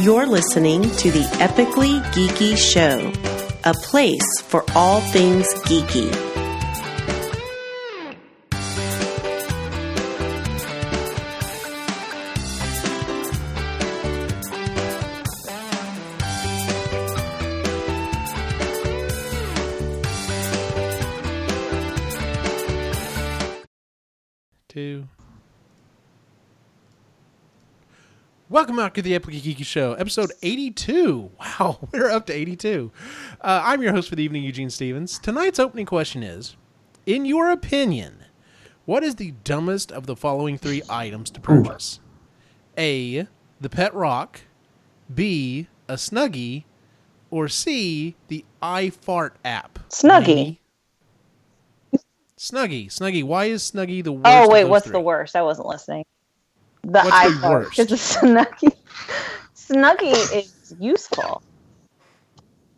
You're listening to the Epically Geeky Show, a place for all things geeky. Welcome out to the Epically Geeky Show, episode 82. Wow, we're up to 82. I'm your host for the evening, Eugene Stevens. Tonight's opening question is, in your opinion, what is the dumbest of the following three items to purchase? A, the pet rock, B, a Snuggie, or C, the iFart app? Snuggie. Snuggie. Why is Snuggie the worst? Oh, wait, of those what's three? the worst? I wasn't listening. What's the worst? Because the Snuggie. Snuggie is useful.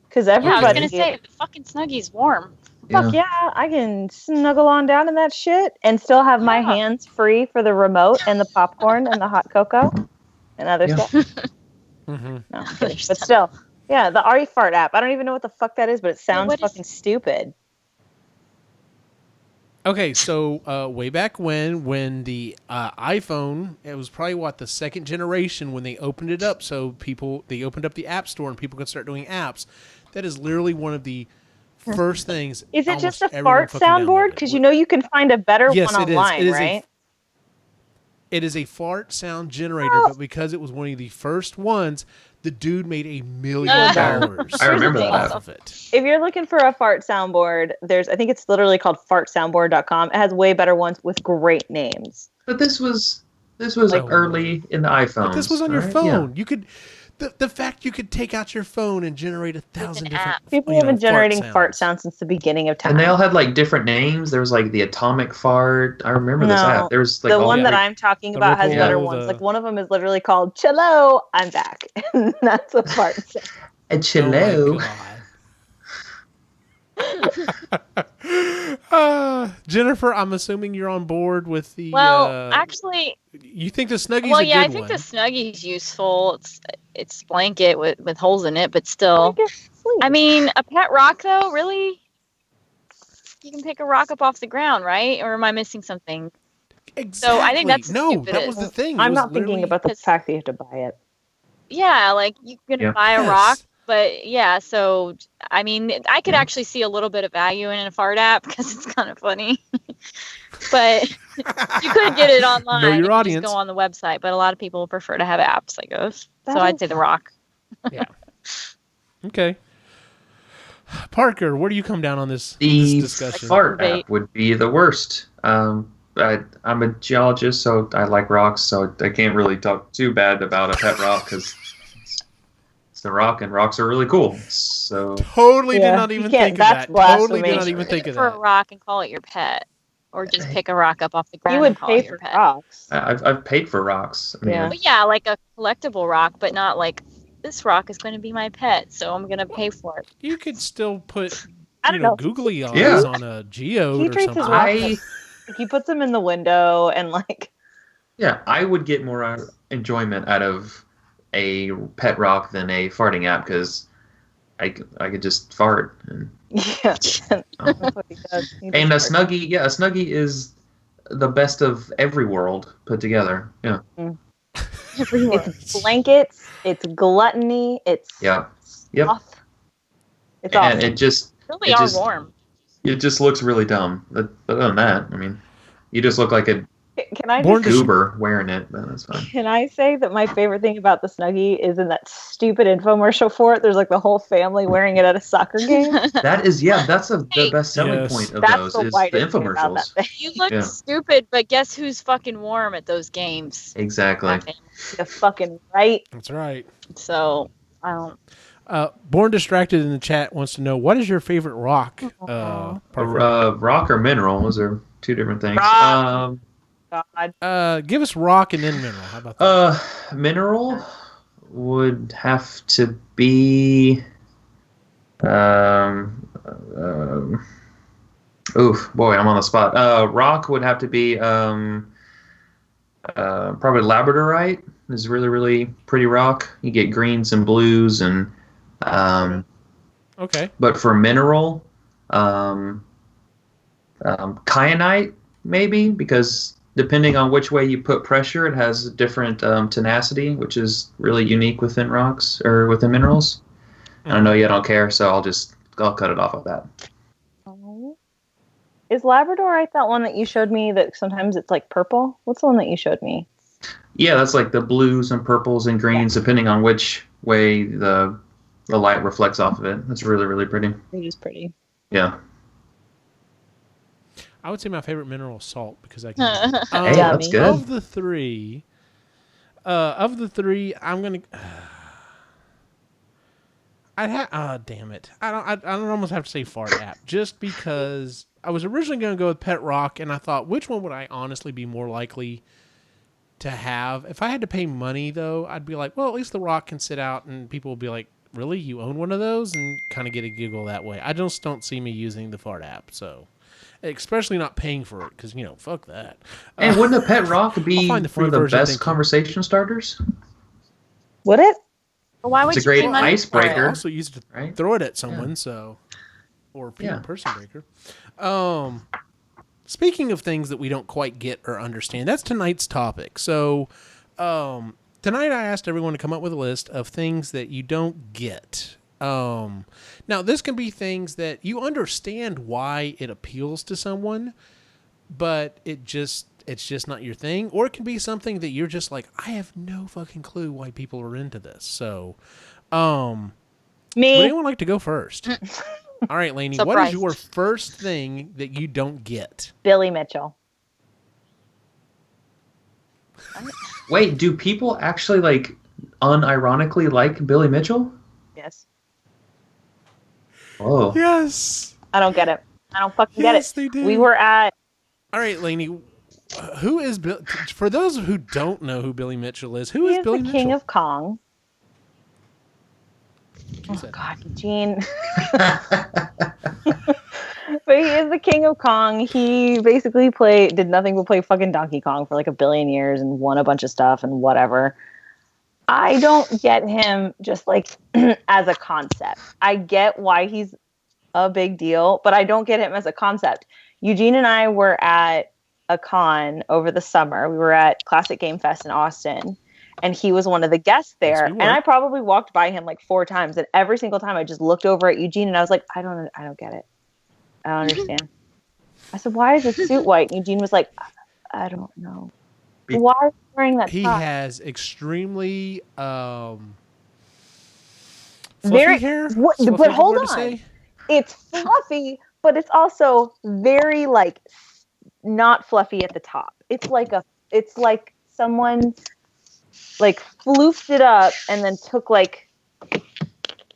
Because everybody. Yeah, I was going to say, the fucking Snuggie's warm. Fuck yeah, I can snuggle on down in that shit and still have my hands free for the remote and the popcorn and the hot cocoa and other stuff. Mm-hmm. No, I'm kidding. But still, yeah, the iFart app. I don't even know what the fuck that is, but it sounds fucking stupid. Okay, so way back when the iPhone, it was probably the second generation when they opened it up, so they opened up the App Store and people could start doing apps. That is literally one of the first things. Is it just a fart soundboard? Because you can find a better one online, right? It is a fart sound generator, but because it was one of the first ones, the dude made $1 million. I remember that off of it. If you're looking for a fart soundboard, I think it's literally called fartsoundboard.com. It has way better ones with great names. But this was early in the iPhone. But this was on your phone. Yeah. You could the fact you could take out your phone and generate 1,000 different. People have been generating fart sounds since the beginning of time. And they all had different names. There was the atomic fart. I remember this app. There was the one that I'm talking about has better ones. One of them is literally called Chillo, I'm back. And that's a fart sound. A Chillo. Jennifer, I'm assuming you're on board with the. Well, actually, you think the Snuggie's well, a yeah, good I think one. the Snuggie's useful. It's blanket with holes in it, but still. I mean, a pet rock though, really? You can pick a rock up off the ground, right? Or am I missing something? Exactly. So I think that's that was the thing. I'm not thinking about the fact that you have to buy it. Yeah, you're gonna buy a rock. But yeah, so I mean, I could actually see a little bit of value in a fart app because it's kind of funny. But you could get it online. Know your audience. Just go on the website. But a lot of people prefer to have apps, I guess. So I'd say the rock. Yeah. Okay. Parker, where do you come down on this discussion? The fart app would be the worst. I'm a geologist, so I like rocks, so I can't really talk too bad about a pet rock because the rock and rocks are really cool. So totally did not even think of that. Totally did not even think of that. For a rock and call it your pet, or just pick a rock up off the ground. You would and call pay it your for pet. rocks. I've paid for rocks. I mean, but yeah, like a collectible rock, but not like this rock is going to be my pet, so I'm going to pay for it. You could still put googly eyes Yeah. on a geode He or treats his something. rocks he puts them in the window and Yeah, I would get more enjoyment out of a pet rock than a farting app because I could just fart. And, yeah, that's what he does. and a Snuggie is the best of every world put together. Yeah. It's blankets, it's gluttony, it's Yep. stuff. It's awesome. And it Really are warm. It just looks really dumb. But other than that, I mean, you just look like a goober wearing it, but that's fine. Can I say that my favorite thing about the Snuggie is in that stupid infomercial for it? There's the whole family wearing it at a soccer game. That's the best selling point of those is the infomercials. You look stupid, but guess who's fucking warm at those games? Exactly. You're fucking right. That's right. So I don't. Born Distracted in the chat wants to know, what is your favorite rock? Rock or mineral? Those are two different things. Rock. God. Give us rock and then mineral. How about that? Mineral would have to be. Oof, boy, I'm on the spot. Rock would have to be probably labradorite. is really, really pretty rock. You get greens and blues and Okay. but for mineral, kyanite maybe, because depending on which way you put pressure, it has different tenacity, which is really unique within rocks or within minerals. And I know you don't care, so I'll cut it off of that. Oh. Is Labradorite that one that you showed me that sometimes it's like purple? What's the one that you showed me? Yeah, that's like the blues and purples and greens, depending on which way the light reflects off of it. It's really, really pretty. It is pretty. Yeah. I would say my favorite mineral is salt because I can. Hey, that's good. Of the three, I'm gonna. Damn it! I don't almost have to say fart app just because I was originally going to go with pet rock, and I thought which one would I honestly be more likely to have if I had to pay money though. I'd be like, well, at least the rock can sit out, and people will be like, really, you own one of those, and kind of get a giggle that way. I just don't see me using the fart app, so. Especially not paying for it, because, fuck that. And wouldn't a pet rock be one of the best you. conversation starters? Would it? Well, why would It's a you great pay money for it? icebreaker. I also used it to throw it at someone, or person breaker. Speaking of things that we don't quite get or understand, that's tonight's topic. So, tonight I asked everyone to come up with a list of things that you don't get. Now this can be things that you understand why it appeals to someone, but it's just not your thing. Or it can be something that you're just like, I have no fucking clue why people are into this. So, would anyone like to go first? All right, Lainey, what is your first thing that you don't get? Billy Mitchell. Wait, do people actually unironically like Billy Mitchell? Yes. Oh. Yes. I don't get it. I don't fucking get it. Yes, they do. We were at... All right, Lainey, who is Bill? For those who don't know who Billy Mitchell is, who is Billy Mitchell? He is the King of Kong. Oh, God, Eugene. But he is the King of Kong. He basically did nothing but play fucking Donkey Kong for like a billion years and won a bunch of stuff and whatever. I don't get him just like as a concept. I get why he's a big deal, but I don't get him as a concept. Eugene and I were at a con over the summer. We were at Classic Game Fest in Austin, and he was one of the guests there. Yes, and I probably walked by him like 4 times, and every single time I just looked over at Eugene and I was like, I don't get it. I don't understand. I said, why is his suit white? And Eugene was like, I don't know. Why are you wearing that He top? has extremely fluffy Very hair. but hold on. It's fluffy, but it's also very like not fluffy at the top. It's like someone like floofed it up and then took like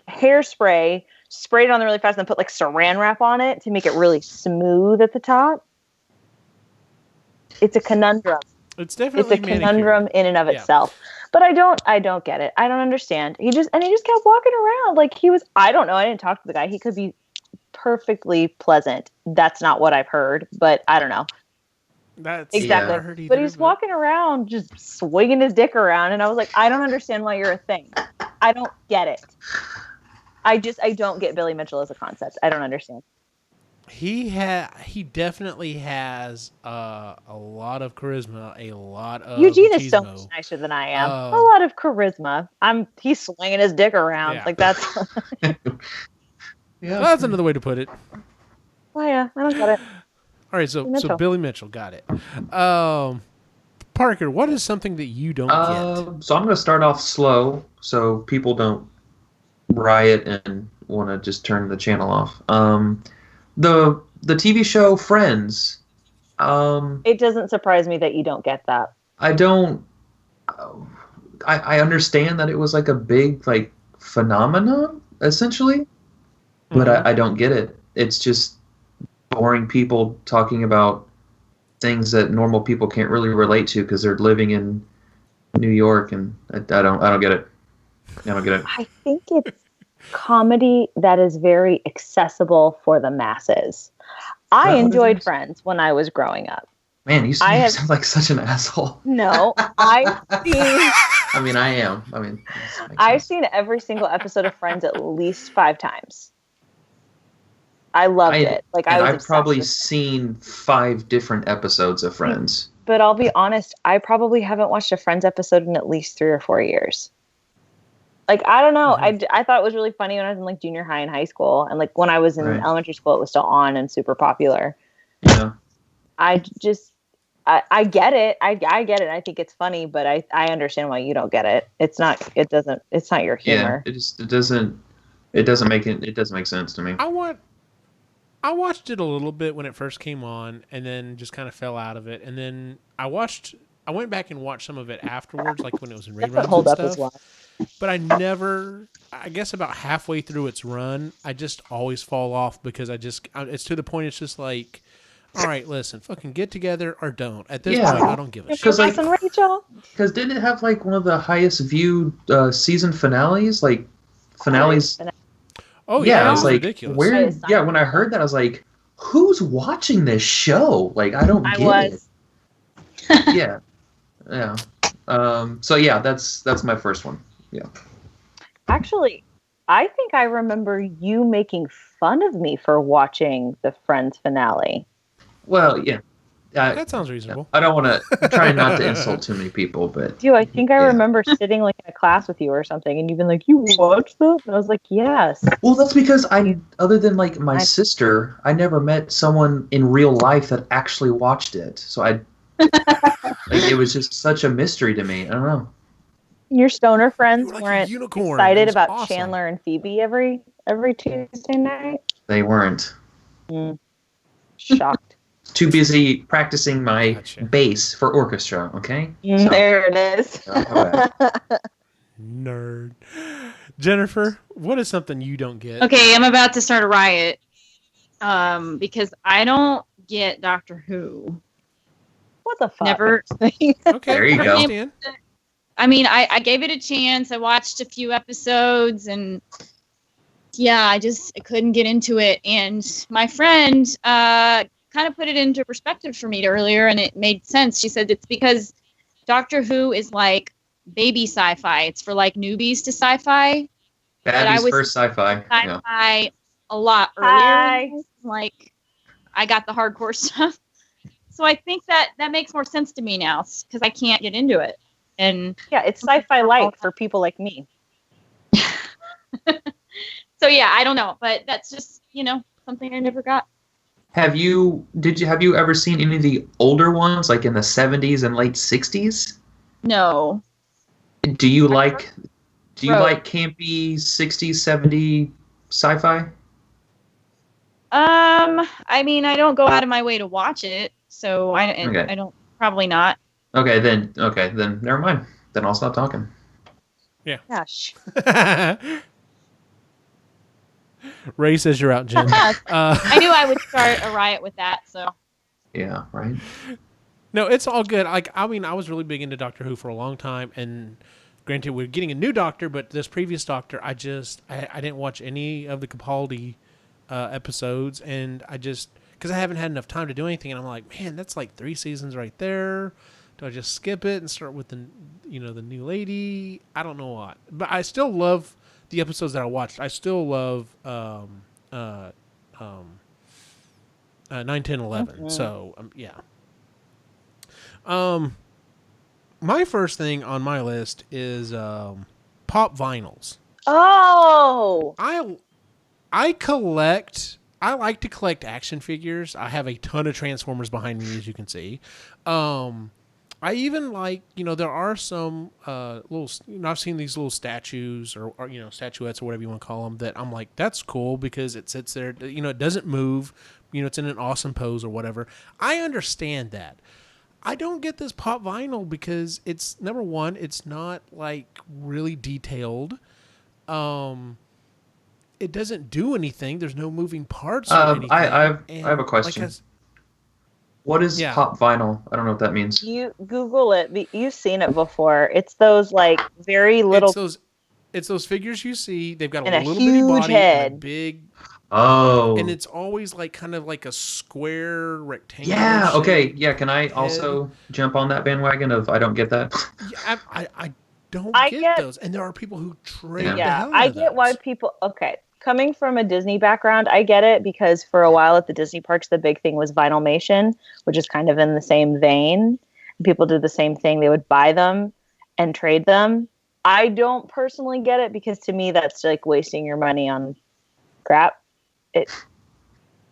hairspray, sprayed it on there really fast, and then put like saran wrap on it to make it really smooth at the top. It's a conundrum. It's definitely a conundrum in and of itself. But I don't get it. I don't understand. He just kept walking around like he was. I don't know. I didn't talk to the guy. He could be perfectly pleasant. That's not what I've heard, but I don't know. That's exactly. What I heard either, but he's walking around just swinging his dick around, and I was like, I don't understand why you're a thing. I don't get it. I don't get Billy Mitchell as a concept. I don't understand. He definitely has a lot of charisma, a lot of Eugene machismo. is so much nicer than I am. A lot of charisma. He's swinging his dick around like that's. Yeah, that's another way to put it. Oh yeah, I don't get it. All right, so Billy Mitchell, got it. Parker, what is something that you don't get? So I'm going to start off slow, so people don't riot and want to just turn the channel off. The TV show Friends. It doesn't surprise me that you don't get that. I don't. I understand that it was like a big like phenomenon essentially, but I don't get it. It's just boring people talking about things that normal people can't really relate to because they're living in New York, and I don't get it. I don't get it. I think it's comedy that is very accessible for the masses. I enjoyed Friends when I was growing up. Man, you sound like such an asshole. No, I've seen I mean, I am. I mean, this makes I've sense. seen every single episode of Friends at least 5 times. I loved it. Like I And was I've obsessed probably with it. seen 5 different episodes of Friends. But I'll be honest, I probably haven't watched a Friends episode in at least 3 or 4 years. Like, I don't know. I thought it was really funny when I was in like junior high and high school. And like when I was in Right. elementary school, it was still on and super popular. Yeah. I get it. I get it. I think it's funny, but I understand why you don't get it. It's not your humor. Yeah. It doesn't make sense to me. I watched it a little bit when it first came on, and then just kind of fell out of it. And then I went back and watched some of it afterwards, like when it was in reruns and Hold up stuff. as well. But I guess about halfway through its run, I just always fall off because it's to the point. It's just like, all right, listen, fucking get together or don't. At this point, I don't give a shit. Because like, Listen, Rachel. because didn't it have like one of the highest viewed season finales? Like finales. Oh Yeah, yeah, I was like, ridiculous. where? Yeah, when I heard that, I was like, who's watching this show? Like, I don't get it. Yeah, yeah. So yeah, that's my first one. Yeah. Actually, I think I remember you making fun of me for watching the Friends finale. Well, yeah. That sounds reasonable. I don't want to try not to insult too many people, but Dude, I think I Yeah. remember sitting like in a class with you or something, and you've been like, "You watched that?" And I was like, "Yes." well, that's because other than like my I- sister, I never met someone in real life that actually watched it. So like it was just such a mystery to me. I don't know. Your stoner friends You were like a weren't unicorn. It excited was about awesome. Chandler and Phoebe every Tuesday night. They weren't. Shocked. Too busy practicing my Gotcha. bass for orchestra. Okay. There it is. Nerd. Jennifer, what is something you don't get? Okay, I'm about to start a riot because I don't get Doctor Who. What the fuck? Never. Okay, There you I go. understand. I mean, I gave it a chance. I watched a few episodes, and yeah, I couldn't get into it. And my friend kind of put it into perspective for me earlier, and it made sense. She said it's because Doctor Who is like baby sci-fi. It's for like newbies to sci-fi. Baddies was- first sci-fi. Yeah. Sci-fi a lot earlier. Hi. Like I got the hardcore stuff. So I think that makes more sense to me now because I can't get into it. And Yeah, it's sci-fi light for people like me. so yeah, I don't know, but that's just, something I never got. Have you ever seen any of the older ones, like in the 70s and late 60s? No. Do you like Bro. campy 60s, 70s sci-fi? I mean, I don't go out of my way to watch it, so I don't, probably not. Okay, then never mind. Then I'll stop talking. Gosh. Ray says you're out, Jen. I knew I would start a riot with that, so. Yeah, right. No, it's all good. Like, I mean, I was really big into Doctor Who for a long time, and granted, we're getting a new Doctor, but this previous Doctor, I didn't watch any of the Capaldi episodes, and because I haven't had enough time to do anything, and I'm like, man, that's like 3 seasons right there. Do I just skip it and start with the new lady? I don't know what, but I still love the episodes that I watched. I still love 9, 10, 11. So yeah. My first thing on my list is pop vinyls. Oh. I like to collect action figures. I have a ton of Transformers behind me, as you can see. I even like, there are some little, I've seen these little statues or statuettes or whatever you want to call them that I'm like, that's cool because it sits there, it doesn't move, it's in an awesome pose or whatever. I understand that. I don't get this pop vinyl because it's, number one, it's not like really detailed. It doesn't do anything. There's no moving parts or anything. I have a question. What is pop vinyl? I don't know what that means. You Google it. You've seen it before. It's those like very little. It's those figures you see. They've got a And a little bitty huge body head. and a big. Oh. And it's always like kind of like a square rectangle. Yeah. Okay. Yeah. Can I also jump on that bandwagon of I don't get that? Yeah, don't I get get- those, and there are people who trade the Yeah, hell out I of get why those. people. Okay, coming from a Disney background, I get it because for a while at the Disney parks, the big thing was vinylmation, which is kind of in the same vein. People did the same thing; they would buy them and trade them. I don't personally get it because to me, that's like wasting your money on crap.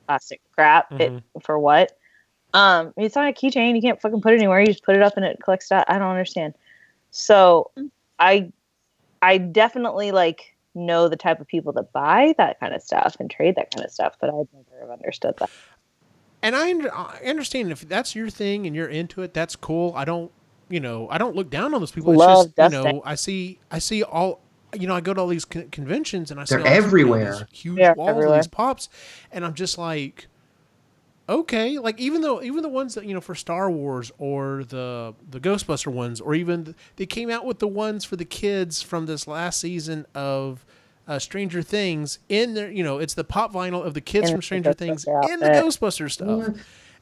Plastic crap. For what? It's not a keychain. You can't fucking put it anywhere. You just put it up and it collects that. I don't understand. So, I definitely like know the type of people that buy that kind of stuff and trade that kind of stuff, but I'd never have understood that. And I understand if that's your thing and you're into it, that's cool. I don't look down on those people. Love it's just, dusting. I see all, I go to all these conventions and I see They're all these, everywhere. these huge They're walls everywhere. of these pops, and I'm just like, okay, like even the ones that for Star Wars or the Ghostbuster ones, or even they came out with the ones for the kids from this last season of Stranger Things in there. It's the pop vinyl of the kids from Stranger Things in the Ghostbuster stuff,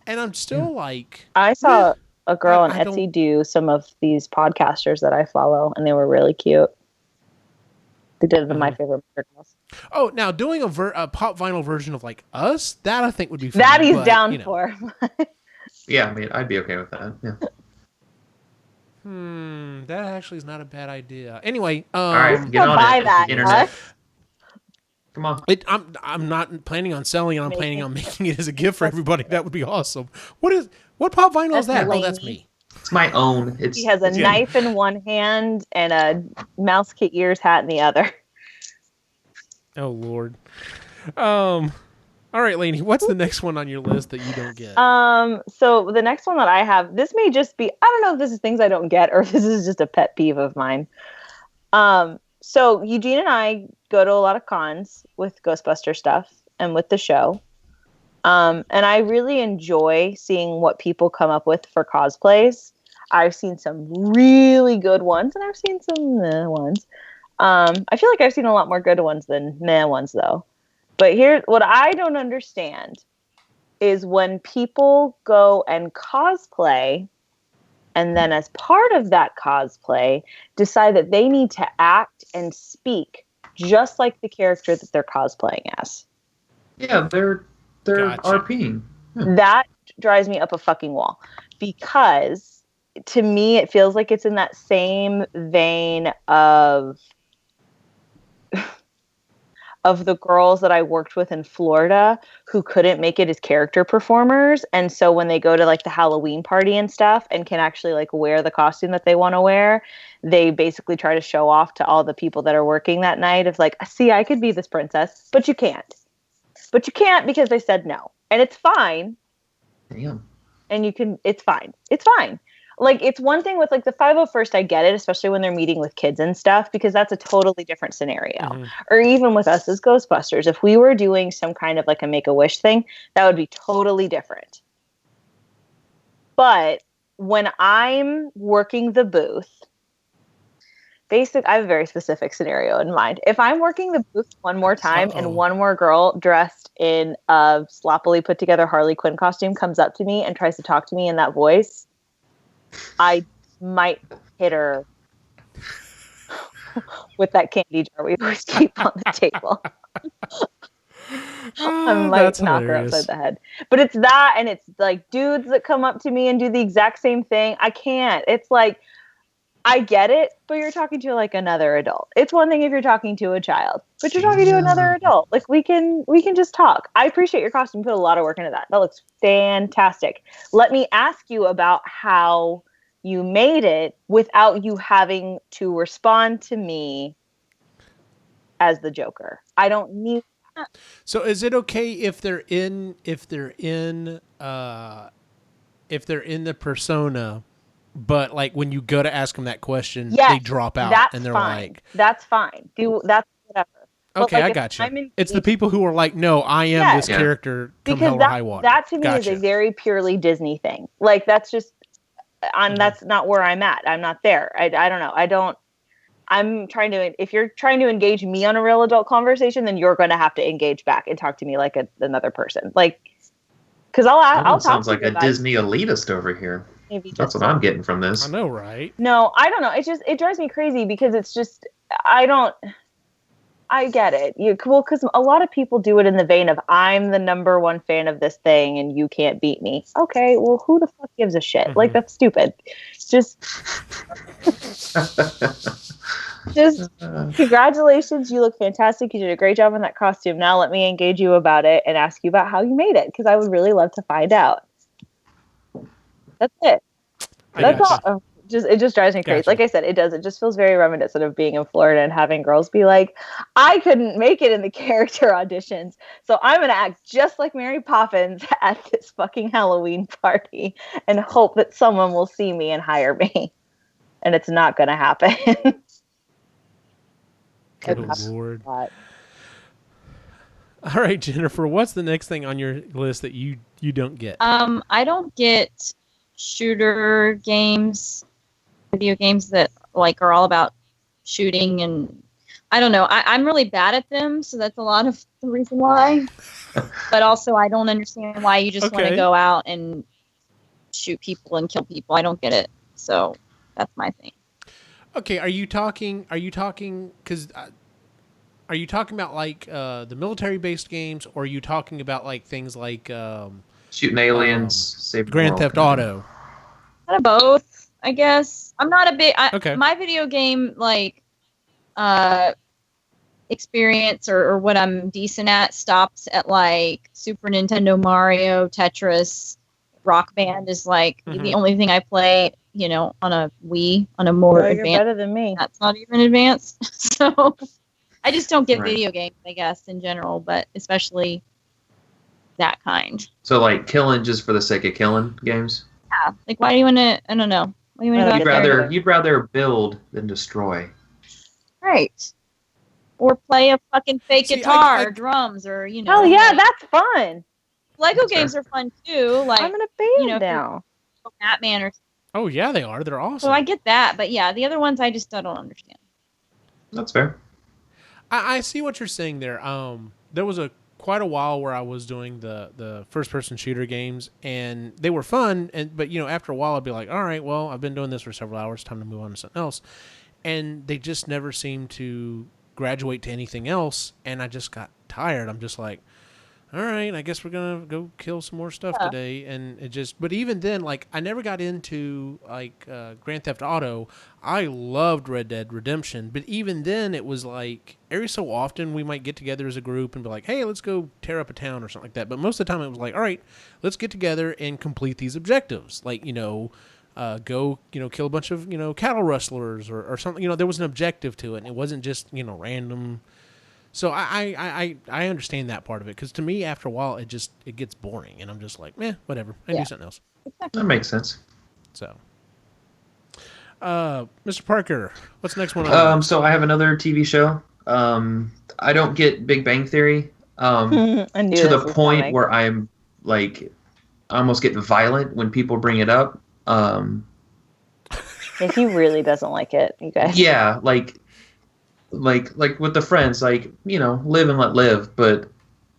and I'm still like, I saw a girl on I Etsy do some of these podcasters that I follow, and they were really cute. They did the My Favorite Murder Girls. Oh, now doing a pop vinyl version of like Us, that I think would be fun. That he's but, down for. Yeah, I mean, I'd be okay with that. Yeah. That actually is not a bad idea. Anyway, All right, get on buy it, that, internet. Us. Come on. I'm not planning on selling it. I'm planning on making it as a gift for everybody. That would be awesome. What pop vinyl is that? That's Oh, that's Lainey. me. It's my own. He has a knife in one hand and a mouse kit ears hat in the other. Oh Lord. All right, Lainey. What's the next one on your list that you don't get? So the next one that I have, this may just be, I don't know if this is things I don't get or if this is just a pet peeve of mine. So Eugene and I go to a lot of cons with Ghostbuster stuff and with the show. And I really enjoy seeing what people come up with for cosplays. I've seen some really good ones and I've seen some meh ones. I feel like I've seen a lot more good ones than meh ones though. But here, what I don't understand is when people go and cosplay and then as part of that cosplay decide that they need to act and speak just like the character that they're cosplaying as. Yeah, they're Gotcha. RPing. That drives me up a fucking wall because to me it feels like it's in that same vein of the girls that I worked with in Florida who couldn't make it as character performers. And so when they go to like the Halloween party and stuff and can actually like wear the costume that they want to wear, they basically try to show off to all the people that are working that night of like, see, I could be this princess, but you can't. But you can't because they said no. And it's fine. Damn. And you can, it's fine. It's fine. Like, it's one thing with like the 501st, I get it, especially when they're meeting with kids and stuff, because that's a totally different scenario. Mm-hmm. Or even with us as Ghostbusters, if we were doing some kind of like a Make-A-Wish thing, that would be totally different. But when I'm working the booth, I have a very specific scenario in mind. If I'm working the booth one more time and one more girl dressed in a sloppily put together Harley Quinn costume comes up to me and tries to talk to me in that voice, I might hit her with that candy jar we always keep on the table. I might knock her upside the head. But it's that, and it's like dudes that come up to me and do the exact same thing. I can't. It's like, I get it, but you're talking to like another adult. It's one thing if you're talking to a child, but you're talking to another adult. Like we can just talk. I appreciate your costume. You put a lot of work into that. That looks fantastic. Let me ask you about how you made it without you having to respond to me as the Joker. I don't need that. So is it okay if they're in the persona, but like when you go to ask them that question, they drop out and they're fine. like, "That's fine. That's whatever." Okay, like, I got you. It's the people who are like, "No, I am this character." Come hell or high water. That to me is a very purely Disney thing. Like that's just, that's not where I'm at. I'm not there. I don't know. I'm trying to. If you're trying to engage me on a real adult conversation, then you're going to have to engage back and talk to me like another person. Like, because I'll talk. Sounds like a Disney elitist over here. Maybe That's just what I'm getting from this. I know, right? No, I don't know. It drives me crazy because it's just I get it. Well, because a lot of people do it in the vein of I'm the number one fan of this thing and you can't beat me. Okay, well, who the fuck gives a shit? Mm-hmm. Like, that's stupid. Just congratulations, you look fantastic. You did a great job on that costume. Now let me engage you about it and ask you about how you made it because I would really love to find out. That's it. That's gotcha. all. It just drives me crazy. Gotcha. Like I said, it does. It just feels very reminiscent of being in Florida and having girls be like, I couldn't make it in the character auditions, so I'm going to act just like Mary Poppins at this fucking Halloween party and hope that someone will see me and hire me. And it's not going to happen. Good Lord. All right, Jennifer, what's the next thing on your list that you don't get? I don't get shooter games, video games that like are all about shooting, and I don't know. I'm really bad at them, so that's a lot of the reason why. But also, I don't understand why you just want to go out and shoot people and kill people. I don't get it. So that's my thing. Okay, are you talking? Because are you talking about like the military-based games, or are you talking about like things like shooting aliens, save the Grand world, Theft Auto? Kind of both, I guess. I'm not a big. Okay. My video game experience or what I'm decent at stops at like Super Nintendo, Mario, Tetris. Rock Band is like the only thing I play, on a Wii, on a more advanced. You're better than me. That's not even advanced. So I just don't get video games, I guess, in general, but especially that kind. So like killing just for the sake of killing games? Yeah. Like, why do you want to, I don't know. Why do you want to You'd rather build than destroy. Right. Or play a fucking fake guitar or drums or, Oh, yeah, that's fun. Lego games are fun, too. Like, I'm in a band now. Batman or... Oh, yeah, they are. They're awesome. So I get that, but yeah, the other ones I just don't understand. That's fair. I see what you're saying there. There was quite a while where I was doing the first-person shooter games, and they were fun. But after a while, I'd be like, all right, well, I've been doing this for several hours. Time to move on to something else. And they just never seemed to graduate to anything else, and I just got tired. I'm just like, all right, I guess we're gonna go kill some more stuff today, and it just. But even then, like, I never got into like Grand Theft Auto. I loved Red Dead Redemption, but even then, it was like every so often we might get together as a group and be like, hey, let's go tear up a town or something like that. But most of the time, it was like, all right, let's get together and complete these objectives, like go kill a bunch of cattle rustlers or something. There was an objective to it, and it wasn't just random. So I understand that part of it, because to me, after a while, it gets boring, and I'm just like, whatever. I do something else. That makes sense. So, Mr. Parker, what's the next one? So I have another TV show. I don't get Big Bang Theory. To the point where I'm like, I almost get violent when people bring it up. He really doesn't like it, you guys. Yeah, like with the friends, like, live and let live, but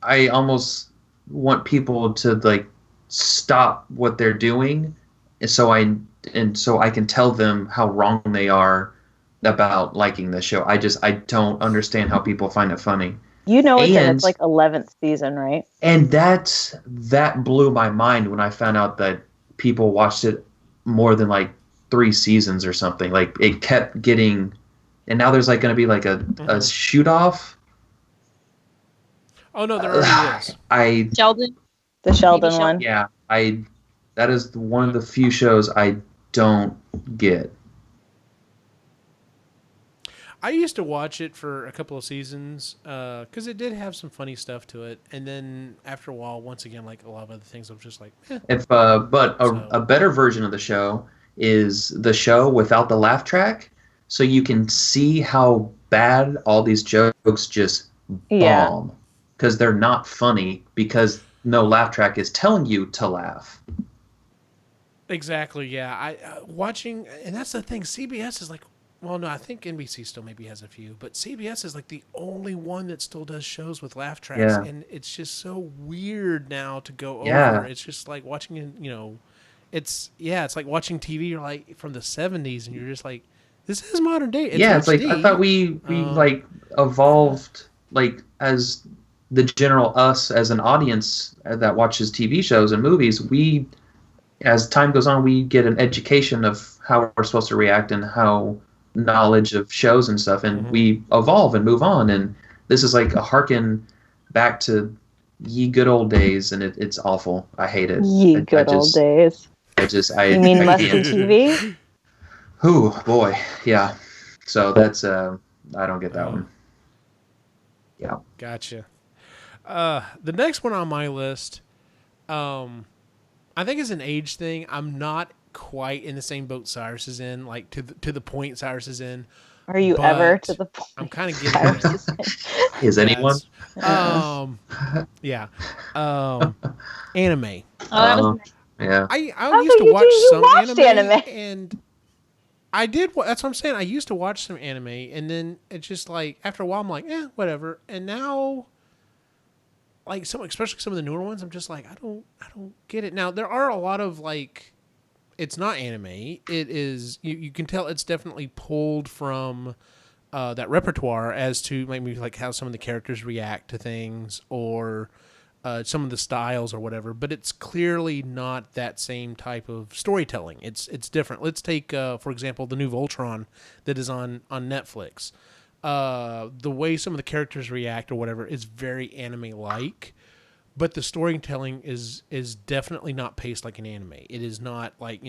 I almost want people to like stop what they're doing, and so I can tell them how wrong they are about liking the show. I don't understand how people find it funny. It's in its like 11th season, right? And that blew my mind when I found out that people watched it more than like 3 seasons or something. Like, it kept getting. And now there's like going to be like a shoot off. Oh no, there already is. Sheldon. The Sheldon one. Yeah, that is one of the few shows I don't get. I used to watch it for a couple of seasons because it did have some funny stuff to it, and then after a while, once again, like a lot of other things, I was just like, a better version of the show is the show without the laugh track. So you can see how bad all these jokes just bomb. Because they're not funny, because no laugh track is telling you to laugh. Exactly, yeah. Watching, and that's the thing, CBS is like, well, no, I think NBC still maybe has a few, but CBS is like the only one that still does shows with laugh tracks, and it's just so weird now to go over. It's just like watching, it's like watching TV. You're like from the 70s, and you're just like, this is modern day. It's yeah, it's HD. like I thought we like evolved like as the general us as an audience that watches TV shows and movies. We, as time goes on, we get an education of how we're supposed to react and how knowledge of shows and stuff, and we evolve and move on. And this is like a harken back to ye good old days, and it's awful. I hate it. Ye good old days. You mean must-see TV? Ooh, boy, yeah. So that's I don't get that one. Yeah. Gotcha. The next one on my list, I think is an age thing. I'm not quite in the same boat Cyrus is in, like to the point Cyrus is in. Are you ever to the point? I'm kind of getting there. Is anyone? Yeah. Anime. Oh, Yeah. I used to watch you some watched anime. and I did. That's what I'm saying. I used to watch some anime, and then it's just like after a while, I'm like, whatever. And now, like especially some of the newer ones, I'm just like, I don't get it. Now there are a lot of like, it's not anime. It is. You can tell it's definitely pulled from that repertoire as to maybe like how some of the characters react to things or some of the styles or whatever, but it's clearly not that same type of storytelling. It's different. Let's take, for example, the new Voltron that is on Netflix. The way some of the characters react or whatever is very anime-like, but the storytelling is definitely not paced like an anime. It is not like,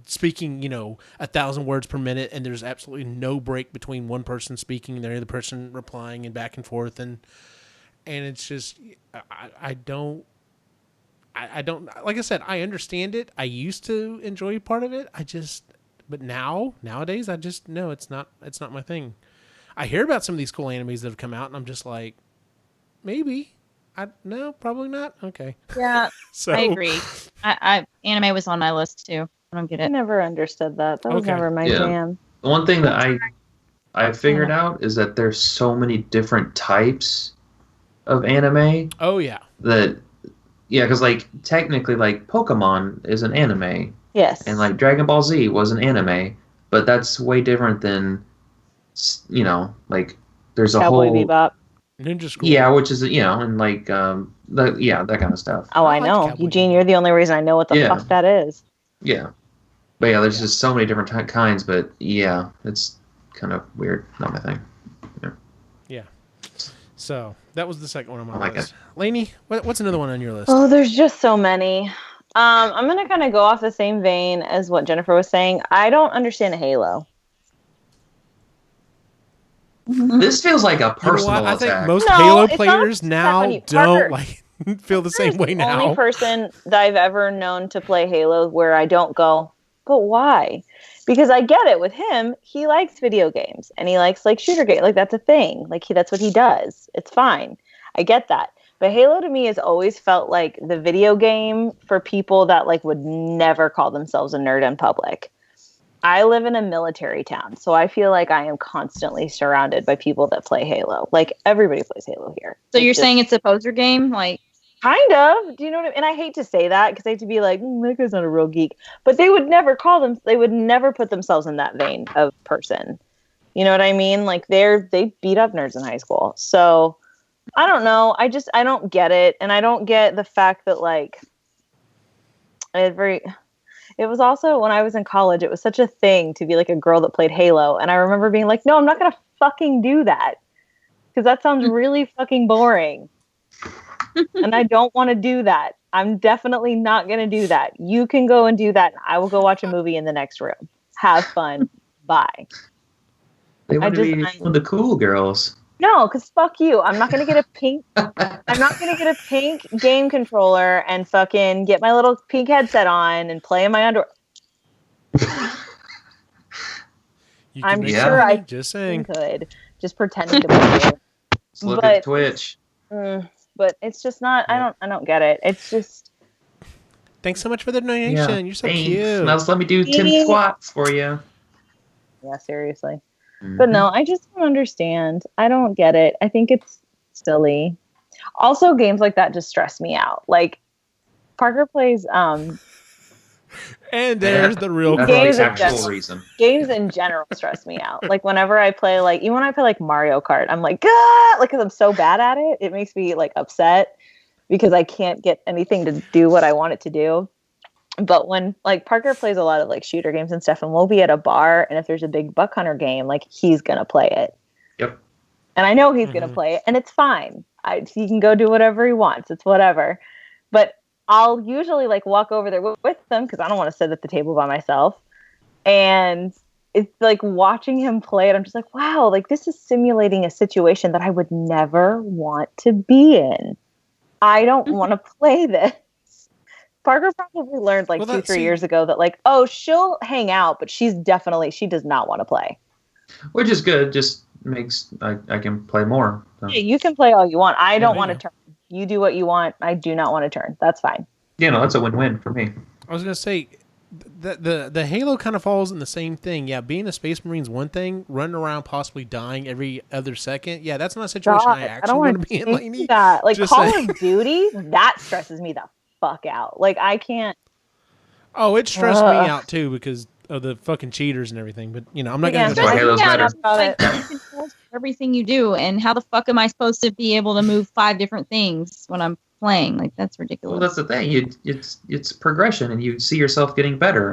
speaking, 1,000 words per minute, and there's absolutely no break between one person speaking and the other person replying and back and forth, and it's just, I don't, like I said, I understand it. I used to enjoy part of it. But nowadays, no, it's not my thing. I hear about some of these cool animes that have come out, and I'm just like, maybe. No, probably not. Okay. Yeah, so, I agree. Anime was on my list too. I don't get it. I never understood that. That was never my jam. The one thing that I figured out is that there's so many different types of anime. Oh yeah. Because like technically, like Pokemon is an anime. Yes. And like Dragon Ball Z was an anime, but that's way different than, like there's a Cowboy whole Bebop. Ninja Scroll. Yeah, which is and like that kind of stuff. Oh, I know, Eugene. You're the only reason I know what the fuck that is. Yeah, but yeah, there's just so many different kinds. But yeah, it's kind of weird. Not my thing. Yeah. So that was the second one on my list. Lainey, what's another one on your list? Oh, there's just so many. I'm gonna kind of go off the same vein as what Jennifer was saying. I don't understand Halo. This feels like a personal attack. I think most Halo players now don't like feel the same way now. The only person that I've ever known to play Halo where I don't go, but why? Because I get it with him. He likes video games and he likes like shooter games. Like that's a thing. Like that's what he does. It's fine. I get that. But Halo to me has always felt like the video game for people that like would never call themselves a nerd in public. I live in a military town, so I feel like I am constantly surrounded by people that play Halo. Like everybody plays Halo here. So you're saying it's a poser game, like? Kind of. Do you know what I mean? And I hate to say that because I hate to be like, that guy's not a real geek. But they would never they would never put themselves in that vein of person. You know what I mean? Like they beat up nerds in high school. So I don't know. I don't get it. And I don't get the fact that like it was also when I was in college, it was such a thing to be like a girl that played Halo. And I remember being like, no, I'm not going to fucking do that. Because that sounds really fucking boring. And I don't want to do that. I'm definitely not going to do that. You can go and do that. And I will go watch a movie in the next room. Have fun. Bye. They want to be one of the cool girls. No, because fuck you. I'm not going to get a pink game controller and fucking get my little pink headset on and play in my underwear. I'm sure I just saying could. Just pretending to play it. Look at Twitch. But it's just not, I don't get it. It's just. Thanks so much for the donation. Yeah, you're so cute. Now let me do 10 squats for you. Yeah, seriously. But no, I just don't understand. I don't get it. I think it's silly. Also, games like that just stress me out. Like, Parker plays And there's the real That's Games the in actual general. reason. Games in general stress me out. Like whenever I play, like even when I play like Mario Kart, I'm like, ah, like because I'm so bad at it, it makes me like upset because I can't get anything to do what I want it to do. But when like Parker plays a lot of like shooter games and stuff, and we'll be at a bar, and if there's a big Buck Hunter game, like he's gonna play it. Yep. And I know he's gonna play it, and it's fine. He can go do whatever he wants. It's whatever. But I'll usually like walk over there with them because I don't want to sit at the table by myself. And it's like watching him play it. I'm just like, wow, like this is simulating a situation that I would never want to be in. I don't want to play this. Parker probably learned like 2-3 years ago that like, oh, she'll hang out, but she does not want to play. Which is good. Just makes I can play more. So. Yeah, you can play all you want. I don't want to turn. You do what you want. I do not want to turn. That's fine. Yeah, no, that's a win-win for me. I was gonna say the Halo kind of falls in the same thing. Yeah, being a Space Marine's one thing. Running around possibly dying every other second. Yeah, that's not a situation I actually want to be in, Lainey. That. Like Just Call saying. of Duty, that stresses me the fuck out. Like I can't. Oh, it stressed me out too because of the fucking cheaters and everything. But you know, I'm not gonna. That's why Halo's better. Like, you control everything you do, and how the fuck am I supposed to be able to move 5 different things when I'm playing? Like that's ridiculous. Well, that's the thing. It's progression, and you see yourself getting better.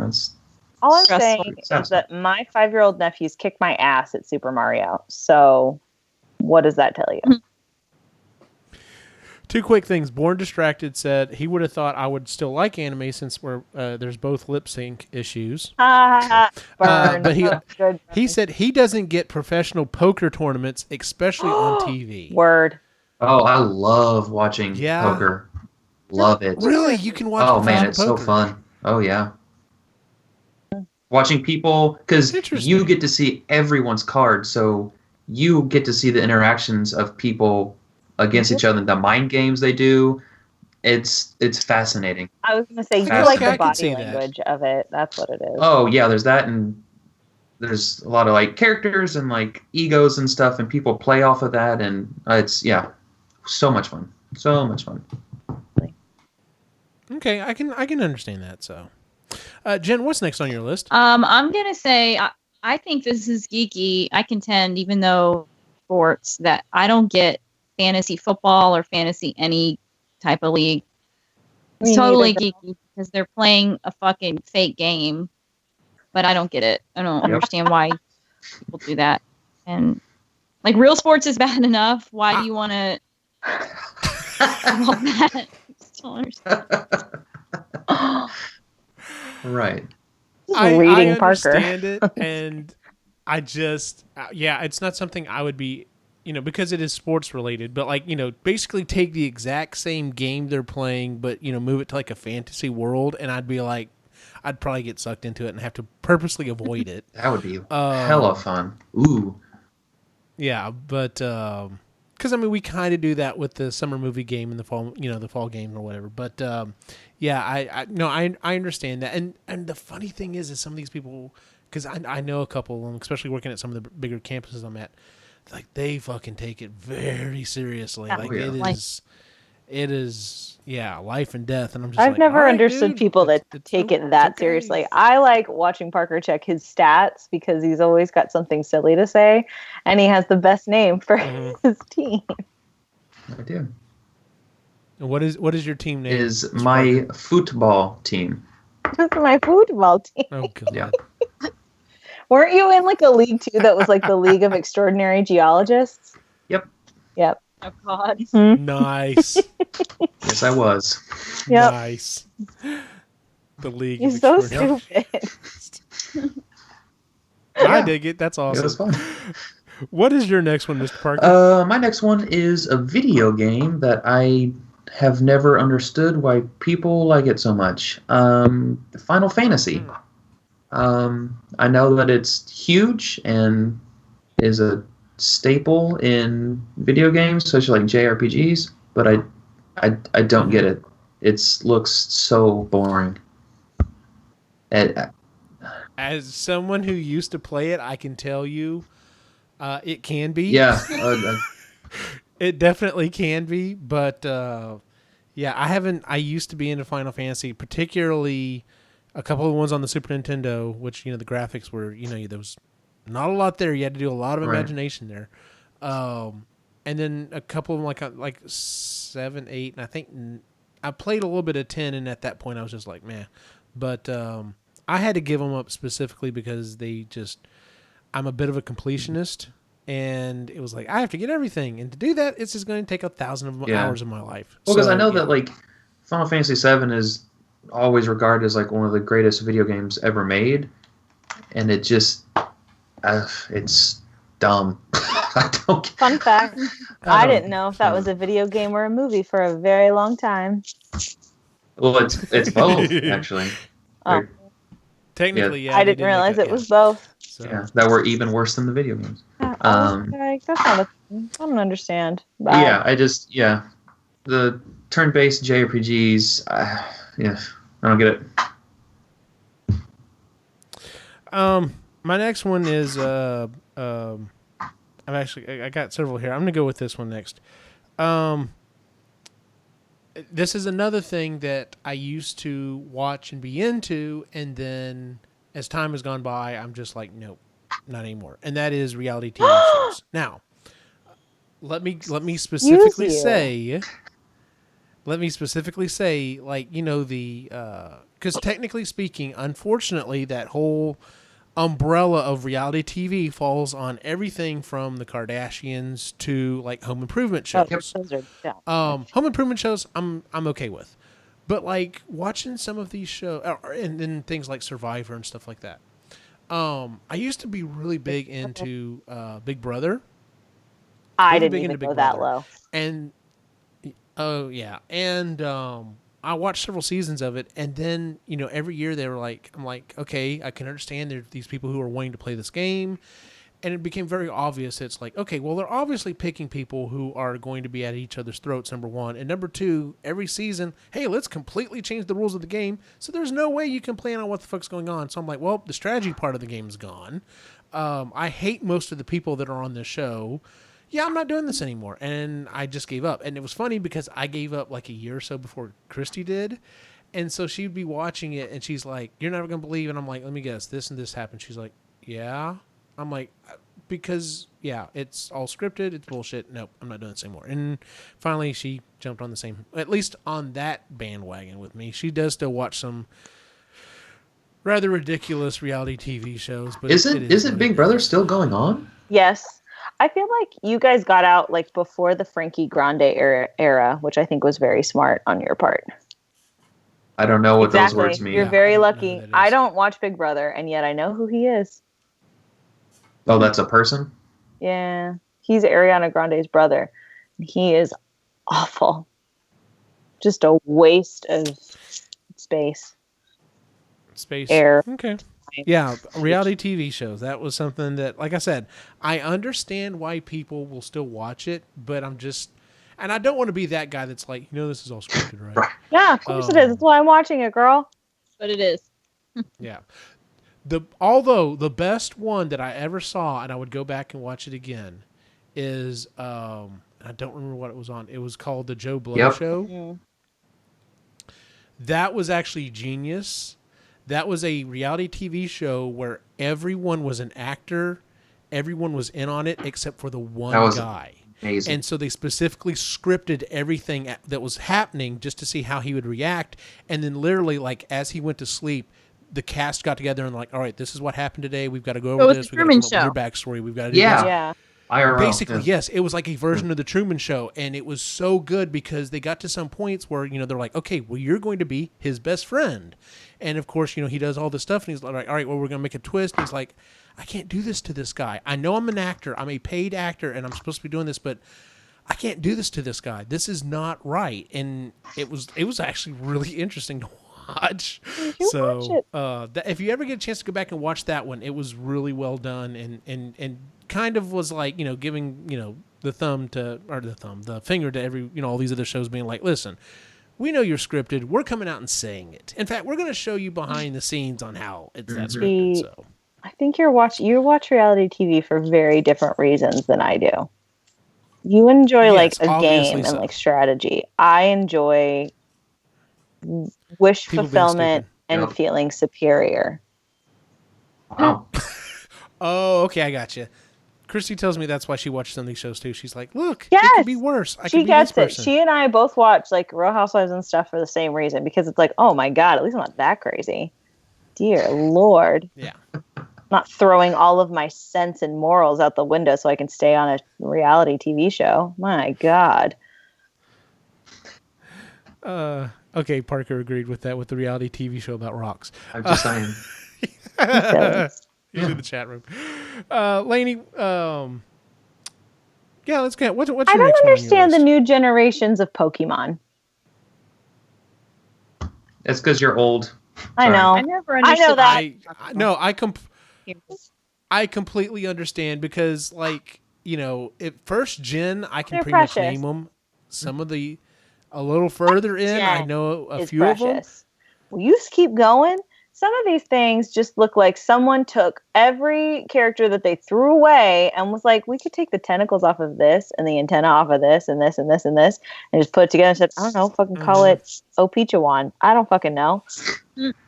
All I'm saying is that my 5-year-old nephews kick my ass at Super Mario. So, what does that tell you? 2 quick things. Born Distracted said he would have thought I would still like anime since there's both lip sync issues. But he said he doesn't get professional poker tournaments, especially on TV. Word. Oh, I love watching poker. Love it. Really? You can watch Oh, man, it's poker. so fun. Oh, yeah. Watching people, because you get to see everyone's cards, so you get to see the interactions of people against each other, the mind games they do. It's fascinating. I was going to say, you like the body language of it. That's what it is. Oh, yeah, there's that, and there's a lot of, like, characters and, like, egos and stuff, and people play off of that, and it's, yeah, so much fun. So much fun. Okay, I can understand that, so. Jen, what's next on your list? I'm going to say, I think this is geeky. I contend, even though sports, that I don't get fantasy football or fantasy any type of league. It's totally geeky because they're playing a fucking fake game, but I don't get it. I don't understand why people do that. And like real sports is bad enough. Why do you want to? I still understand. Right. I reading Parker. understand it, and I just, it's not something I would be, because it is sports related, but like, basically take the exact same game they're playing, but, move it to like a fantasy world, and I'd be like, I'd probably get sucked into it and have to purposely avoid it. That would be hella fun. Ooh. Yeah, but, because we kind of do that with the summer movie game in the fall, the fall game or whatever. But I understand that. And the funny thing is some of these people, because I know a couple of them, especially working at some of the bigger campuses I'm at, like they fucking take it very seriously. Yeah. Like it is life and death. And I'm just I've never understood dude, people that take it that seriously. I like watching Parker check his stats because he's always got something silly to say, and he has the best name for his team. I do. And what is your team name? Is my football team. That's my football team. Oh god. Yeah. Weren't you in like a league too that was like the League of Extraordinary Geologists? Yep. Oh God. Nice. Yes, I was. Yep. Nice. The League. You're of so Extraordinary- stupid. I dig it. That's awesome. It was fun. What is your next one, Mr. Parker? My next one is a video game that I have never understood why people like it so much. Final Fantasy. I know that it's huge and is a staple in video games, especially like JRPGs, but I don't get it. It looks so boring. As someone who used to play it, I can tell you it can be. Yeah. It definitely can be, but I used to be into Final Fantasy, particularly a couple of ones on the Super Nintendo, which the graphics were there was not a lot there. You had to do a lot of imagination there. And then a couple of them like 7, 8, and I think I played a little bit of 10, and at that point I was just like, meh. But I had to give them up specifically because I'm a bit of a completionist, and it was like I have to get everything, and to do that, it's just going to take 1,000 hours of my life. Well, because I know that like Final Fantasy VII is always regarded as like one of the greatest video games ever made, and it just it's dumb. I don't get Fun fact, I didn't know if that was a video game or a movie for a very long time. Well, it's both actually. Oh. Technically, yeah. I didn't realize it was both. So. Yeah, that were even worse than the video games. I was like, that's not a thing. I don't understand. Yeah, the turn-based JRPGs. I don't get it. My next one is I got several here. I'm gonna go with this one next. This is another thing that I used to watch and be into, and then as time has gone by, I'm just like, nope, not anymore. And that is reality TV shows. Now, let me specifically say, like, because technically speaking, unfortunately, that whole umbrella of reality TV falls on everything from the Kardashians to like home improvement shows. Home improvement shows I'm okay with, but like watching some of these shows and then things like Survivor and stuff like that. I used to be really big into Big Brother. I didn't even go that low. And I watched several seasons of it, and then, every year they were like, I'm like, okay, I can understand there are these people who are wanting to play this game, and it became very obvious. It's like, okay, well, they're obviously picking people who are going to be at each other's throats, number one, and number two, every season, hey, let's completely change the rules of the game, so there's no way you can plan on what the fuck's going on. So I'm like, well, the strategy part of the game is gone. I hate most of the people that are on this show. Yeah, I'm not doing this anymore. And I just gave up. And it was funny because I gave up like a year or so before Christy did. And so she'd be watching it and she's like, you're never going to believe. And I'm like, let me guess, this and this happened. She's like, yeah. I'm like, because, yeah, it's all scripted. It's bullshit. Nope, I'm not doing this anymore. And finally she jumped on the same, at least on that bandwagon with me. She does still watch some rather ridiculous reality TV shows. But Isn't Big Brother still going on? Yes. I feel like you guys got out like before the Frankie Grande era, which I think was very smart on your part. I don't know what those words mean. You're very lucky. I don't watch Big Brother, and yet I know who he is. Oh, that's a person? Yeah. He's Ariana Grande's brother. He is awful. Just a waste of space. Air. Okay. Yeah, reality TV shows. That was something that, like I said, I understand why people will still watch it, but I'm just, and I don't want to be that guy that's like, this is all scripted, right? Yeah, of course it is. That's why I'm watching it, girl. But it is. Yeah. Although the best one that I ever saw, and I would go back and watch it again, is, I don't remember what it was on. It was called The Joe Blow Show. Yeah. That was actually genius. That was a reality TV show where everyone was an actor. Everyone was in on it except for the one guy. Amazing. And so they specifically scripted everything that was happening just to see how he would react. And then literally, like, as he went to sleep, the cast got together and like, all right, this is what happened today. We've got to go over this. We've got to come up with your backstory. We've got to do this. Yeah. IRL, basically, yes, it was like a version of the Truman Show, and it was so good because they got to some points where they're like, okay, well, you're going to be his best friend, and of course, he does all this stuff, and he's like, all right, well, we're going to make a twist. And he's like, I can't do this to this guy. I know I'm an actor, I'm a paid actor, and I'm supposed to be doing this, but I can't do this to this guy. This is not right, and it was actually really interesting to watch. So if you ever get a chance to go back and watch that one, it was really well done, and kind of was like, giving, the finger to every, all these other shows being like, listen, we know you're scripted. We're coming out and saying it. In fact, we're going to show you behind the scenes on how it's that scripted. So I think you watch reality TV for very different reasons than I do. You enjoy like a game and like strategy. I enjoy wish fulfillment and Yep. feeling superior. Wow. Oh, okay, I got you. Christy tells me that's why she watches some of these shows too. She's like, "Look, Yes! it could be worse. I She could be this gets it. person." She and I both watch like Real Housewives and stuff for the same reason, because it's like, oh my God, at least I'm not that crazy. Dear Lord. Yeah. Not throwing all of my sense and morals out the window so I can stay on a reality TV show. My God. Okay, Parker agreed with that with the reality TV show about rocks. I'm just saying. He's in the chat room. Lainey, yeah, let's get what's your I next don't one on your understand the list? new generations of Pokemon. It's because you're old. I Sorry. know. I never I understood know that. I completely understand because, like, you know, at first gen, I can They're pretty much precious. name them. Some of the a little further in, I Gen know a is few of them. precious. Will you keep going? Some of these things just look like someone took every character that they threw away and was like, we could take the tentacles off of this and the antenna off of this and this and this and this and just put it together and said, I don't know, fucking call it Opichawan. I don't fucking know.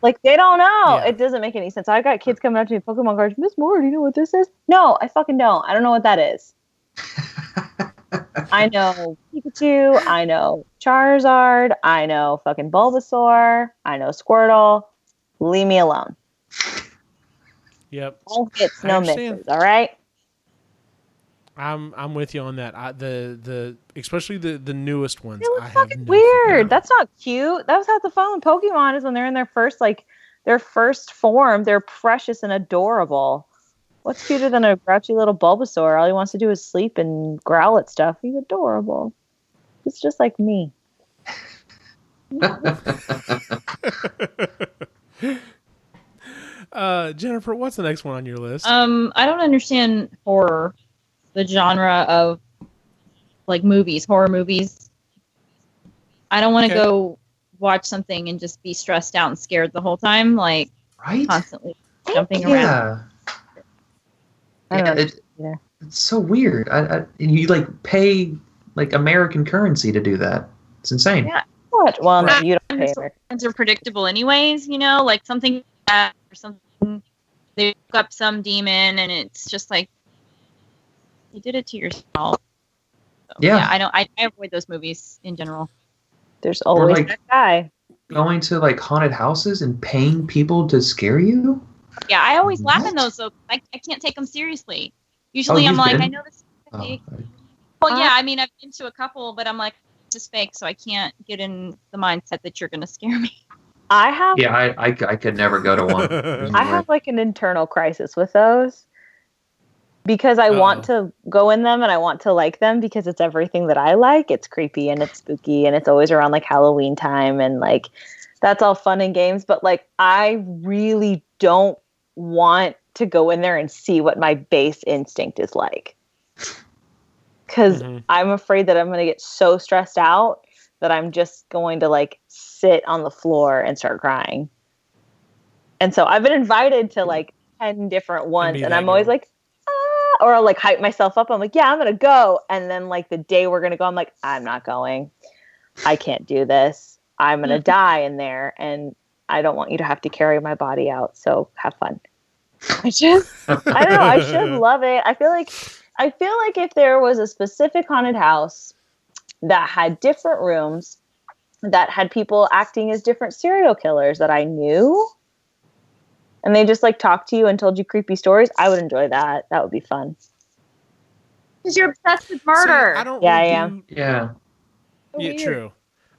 Like, they don't know. Yeah. It doesn't make any sense. I've got kids coming up to me, Pokemon cards, Miss Moore, do you know what this is? No, I fucking don't. I don't know what that is. I know Pikachu. I know Charizard. I know fucking Bulbasaur. I know Squirtle. Leave me alone. Yep, All hits, I no understand. misses. All right. I'm with you on that. The especially the newest ones. It I was have fucking no fucking weird. clue. That's not cute. That was how the fun with Pokemon is when they're in their first form. They're precious and adorable. What's cuter than a grouchy little Bulbasaur? All he wants to do is sleep and growl at stuff. He's adorable. It's just like me. Jennifer, what's the next one on your list? I don't understand horror, the genre of like movies, horror movies. I don't want to Okay. go watch something and just be stressed out and scared the whole time, like Right? constantly jumping around. Yeah. I don't know. It's so weird. And you like pay like American currency to do that. It's insane. Yeah. What? Well, no, Right. you don't pay And her. Sometimes are predictable anyways, you know, like something bad or something. They look up some demon and it's just like you did it to yourself. So, Yeah. I avoid those movies in general. There's always like- that guy. Going to like haunted houses and paying people to scare you? Yeah, I always laugh What? in those, so I can't take them seriously. Usually I'm you've like, been? I know this is Oh, fake. Well, yeah, I mean, I've been to a couple, but I'm like, this is fake, so I can't get in the mindset that you're going to scare me. I have yeah, I could never go to one. There's no I way. have like an internal crisis with those because I want to go in them and I want to like them because it's everything that I like. It's creepy and it's spooky and it's always around like Halloween time and like that's all fun and games. But like I really don't want to go in there and see what my base instinct is like. Because I'm afraid that I'm going to get so stressed out that I'm just going to like sit on the floor and start crying. And so I've been invited to like 10 different ones and I'm always like, ah, or I'll like hype myself up. I'm like, yeah, I'm going to go. And then like the day we're going to go, I'm like, I'm not going. I can't do this. I'm going to die in there. And I don't want you to have to carry my body out. So have fun. I don't know. I should love it. I feel like if there was a specific haunted house that had different rooms, that had people acting as different serial killers that I knew, and they just like talked to you and told you creepy stories, I would enjoy that. That would be fun. Because you're obsessed with murder. See, I don't Yeah, really I am. Yeah. Yeah, weird. true.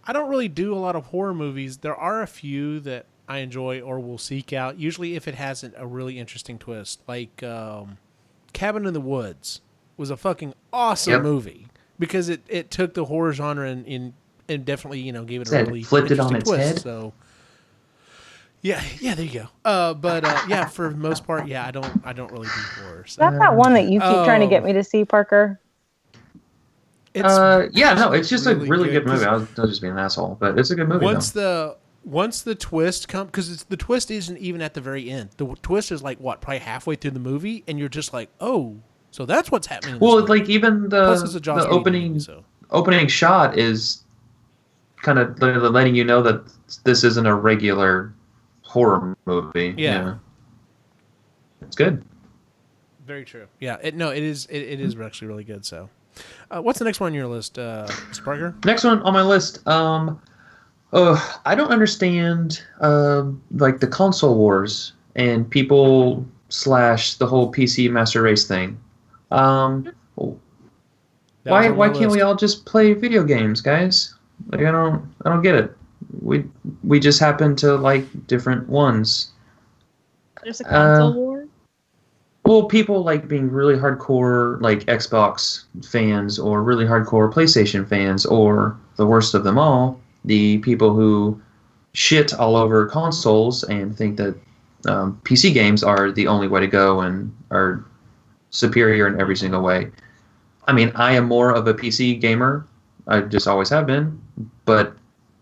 I don't really do a lot of horror movies. There are a few that I enjoy or will seek out, usually if it has a really interesting twist. Like Cabin in the Woods was a fucking awesome movie because it took the horror genre and definitely, you know, gave it a really flipped it on interesting its twist. head. So yeah, there you go. But yeah, for the most part, yeah, I don't really do horror. Is So that that one that you keep trying to get me to see, Parker? it's Yeah, no, it's just a really good movie. 'cause I was just being an asshole, but it's a good movie. Once the twist comes, because the twist isn't even at the very end. The twist is like what, probably halfway through the movie, and you're just like, oh, so that's what's happening. In this Well, movie. like even Plus it's a Joss the Whedon opening movie, so. opening shot is kind of letting you know that this isn't a regular horror movie. Yeah. It's good. Very true. Yeah. It is actually really good. So, what's the next one on your list, Mr. Parker? Next one on my list. I don't understand like the console wars and people / the whole PC master race thing. Why can't we all just play video games, guys? Like I don't get it. We just happen to like different ones. There's a console war. Well, people like being really hardcore like Xbox fans or really hardcore PlayStation fans, or the worst of them all, the people who shit all over consoles and think that PC games are the only way to go and are superior in every single way. I mean, I am more of a PC gamer. I just always have been, but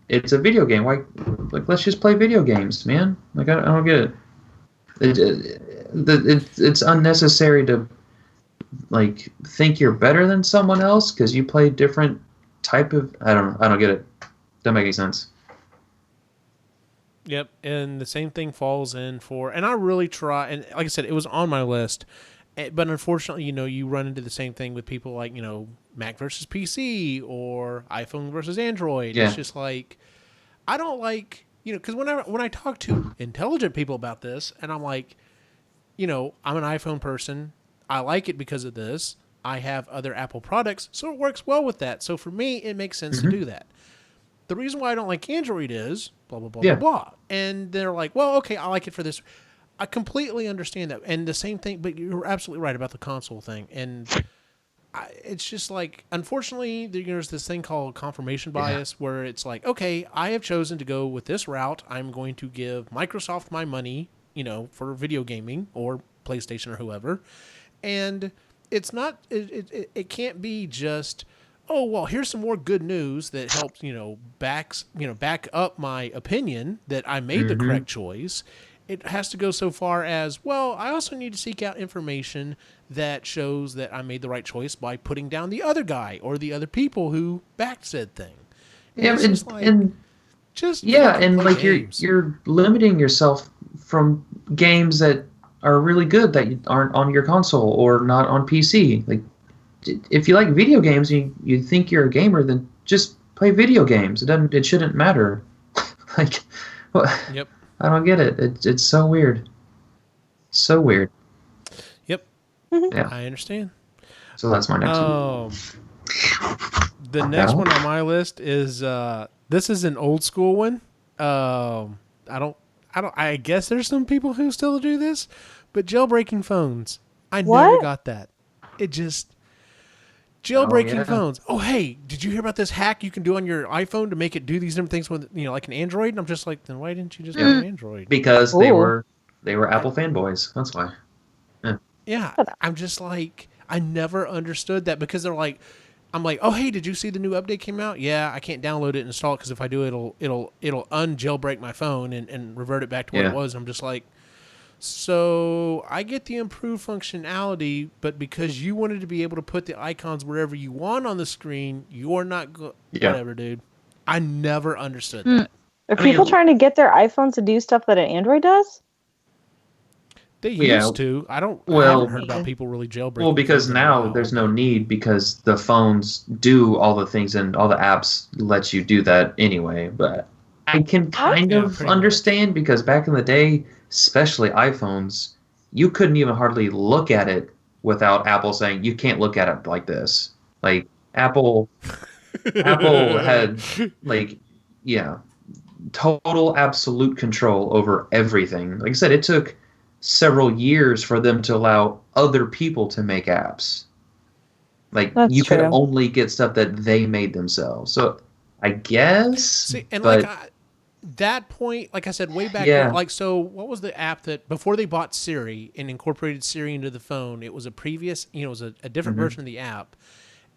it's a video game. Why? Like, let's just play video games, man. Like, I don't get it. It's unnecessary to like think you're better than someone else because you play different type of. I don't get it. Doesn't make any sense. Yep, and the same thing falls in for. And I really try. And like I said, it was on my list. But unfortunately, you run into the same thing with people like, Mac versus PC or iPhone versus Android. Yeah. It's just like, I don't like, because when I talk to intelligent people about this, and I'm like, I'm an iPhone person. I like it because of this. I have other Apple products, so it works well with that. So for me, it makes sense to do that. The reason why I don't like Android is blah, blah, blah, blah, blah. And they're like, well, okay, I like it for this. I completely understand that. And the same thing, but you're absolutely right about the console thing. And it's just like, unfortunately, there's this thing called confirmation bias where it's like, okay, I have chosen to go with this route. I'm going to give Microsoft my money, for video gaming or PlayStation or whoever. And it's not, it can't be just, oh, well, here's some more good news that helps, back up my opinion that I made the correct choice. It has to go so far as, well, I also need to seek out information that shows that I made the right choice by putting down the other guy or the other people who backed said thing. And like you're limiting yourself from games that are really good that aren't on your console or not on PC. Like, if you like video games and you think you're a gamer, then just play video games. It shouldn't matter. Like, Yep. I don't get it. It's so weird. So weird. Yep. Yeah. I understand. So that's my next one. The next one on my list is this is an old school one. I guess there's some people who still do this, but jailbreaking phones. I never got that. It just jailbreaking phones. Oh, hey, did you hear about this hack you can do on your iPhone to make it do these different things with, like an Android? And I'm just like, then why didn't you just have an Android? Because they were Apple fanboys. That's why. Yeah, I'm just like, I never understood that because I'm like, oh, hey, did you see the new update came out? Yeah, I can't download it and install it because if I do, it'll unjailbreak my phone and revert it back to what it was. I'm just like, so I get the improved functionality, but because you wanted to be able to put the icons wherever you want on the screen, you're not whatever, dude. I never understood that. Are people trying to get their iPhones to do stuff that an Android does? They used to. I haven't heard about people really jailbreaking. Well, because now there's no need because the phones do all the things and all the apps let you do that anyway. But I can kind of understand because back in the day, especially iPhones, you couldn't even hardly look at it without Apple saying you can't look at it like this. Like Apple had total absolute control over everything. Like I said, it took several years for them to allow other people to make apps. Like you could only get stuff that they made themselves. So I guess that point, like I said, way back, so what was the app that, before they bought Siri and incorporated Siri into the phone, it was a previous, it was a different version of the app.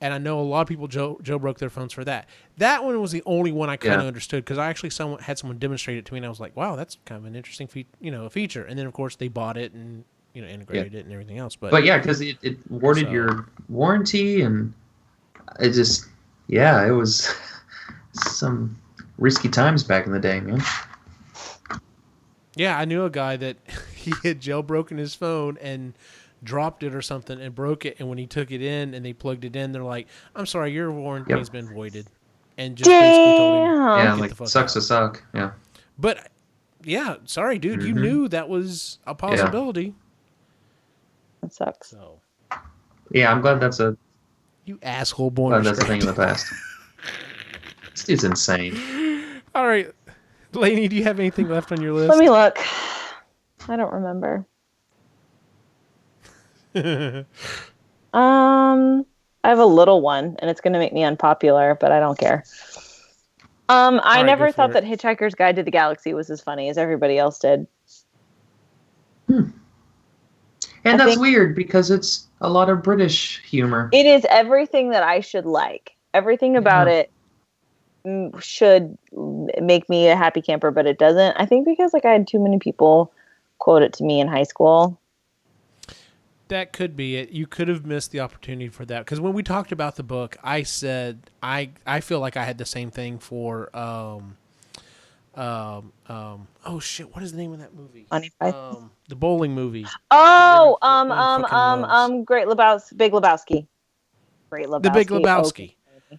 And I know a lot of people jailbroke their phones for that. That one was the only one I kind of understood because I actually had someone demonstrate it to me and I was like, wow, that's kind of an interesting feature. And then, of course, they bought it and integrated it and everything else. But yeah, because it warded your warranty and it just, it was some risky times back in the day, man. Yeah, I knew a guy that he had jailbroken his phone and dropped it or something and broke it. And when he took it in and they plugged it in, they're like, "I'm sorry, your warranty has been voided," and just basically told him, Damn. Yeah, "Get like the fuck sucks out." to suck. Yeah. But yeah, sorry, dude, you knew that was a possibility. That sucks. So Yeah, I'm glad that's a you asshole born glad that's a thing in restrained. the past. This dude's insane. All right, Lainey, do you have anything left on your list? Let me look. I don't remember. I have a little one, and it's going to make me unpopular, but I don't care. I right, never go thought for that Hitchhiker's Guide to the Galaxy was as funny as everybody else did. And I that's think- weird because it's a lot of British humor. It is everything that I should like. Everything about it should make me a happy camper, but it doesn't. I think because I had too many people quote it to me in high school. That could be it. You could have missed the opportunity for that. Because when we talked about the book, I said I feel like I had the same thing for oh shit, what is the name of that movie? The bowling movie. Oh, Everyone fucking loves. Big Lebowski. Great Lebowski. The Big Lebowski. Okay.